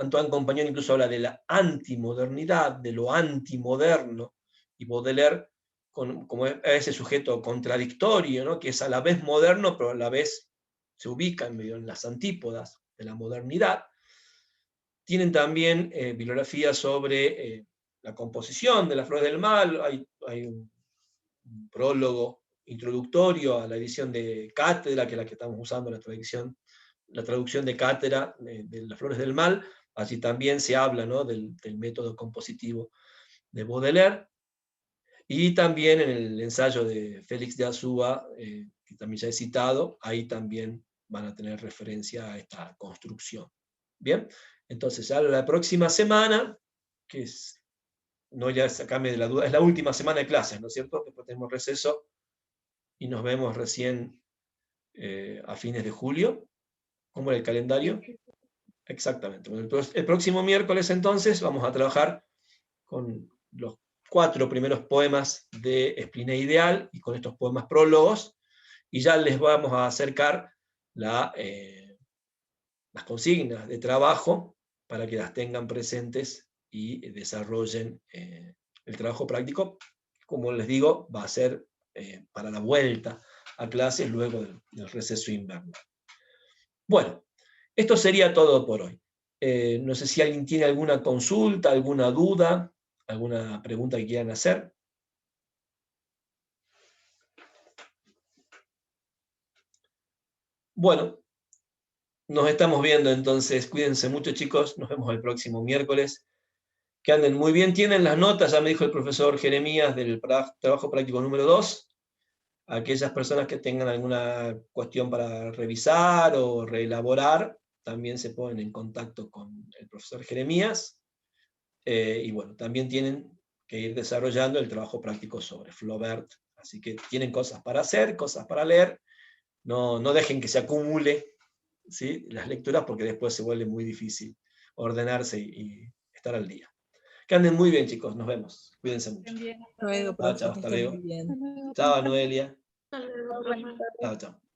Antoine Compagnon incluso habla de la antimodernidad, de lo antimoderno, y Baudelaire como ese sujeto contradictorio, ¿no? Que es a la vez moderno, pero a la vez se ubica en las antípodas de la modernidad. Tienen también bibliografía sobre la composición de Las Flores del Mal. Hay un prólogo introductorio a la edición de Cátedra, que es la que estamos usando, la traducción de Cátedra de Las Flores del Mal. Allí también se habla, ¿no? del método compositivo de Baudelaire. Y también en el ensayo de Félix de Azúa, que también ya he citado, ahí también van a tener referencia a esta construcción. Bien, entonces ya la próxima semana, que es, no ya sacarme de la duda, es la última semana de clases, ¿no es cierto? Después tenemos receso y nos vemos recién a fines de julio. ¿Cómo era el calendario? Exactamente. Bueno, el próximo miércoles entonces vamos a trabajar con los 4 primeros poemas de Spleen e Ideal y con estos poemas prólogos, y ya les vamos a acercar las consignas de trabajo para que las tengan presentes y desarrollen el trabajo práctico. Como les digo, va a ser para la vuelta a clases luego del receso invernal. Bueno, esto sería todo por hoy. No sé si alguien tiene alguna consulta, alguna duda, alguna pregunta que quieran hacer. Bueno, nos estamos viendo entonces. Cuídense mucho, chicos. Nos vemos el próximo miércoles. Que anden muy bien. Tienen las notas, ya me dijo el profesor Jeremías, del trabajo práctico número 2. Aquellas personas que tengan alguna cuestión para revisar o reelaborar, también se ponen en contacto con el profesor Jeremías. Y bueno, también tienen que ir desarrollando el trabajo práctico sobre Flaubert. Así que tienen cosas para hacer, cosas para leer. No dejen que se acumule, ¿sí? Las lecturas, porque después se vuelve muy difícil ordenarse y estar al día. Que anden muy bien, chicos. Nos vemos. Cuídense mucho. Hasta luego, Chao, profe, chao. que Hasta estén luego. muy bien. Chao, Noelia. Hasta luego. Chao, chao.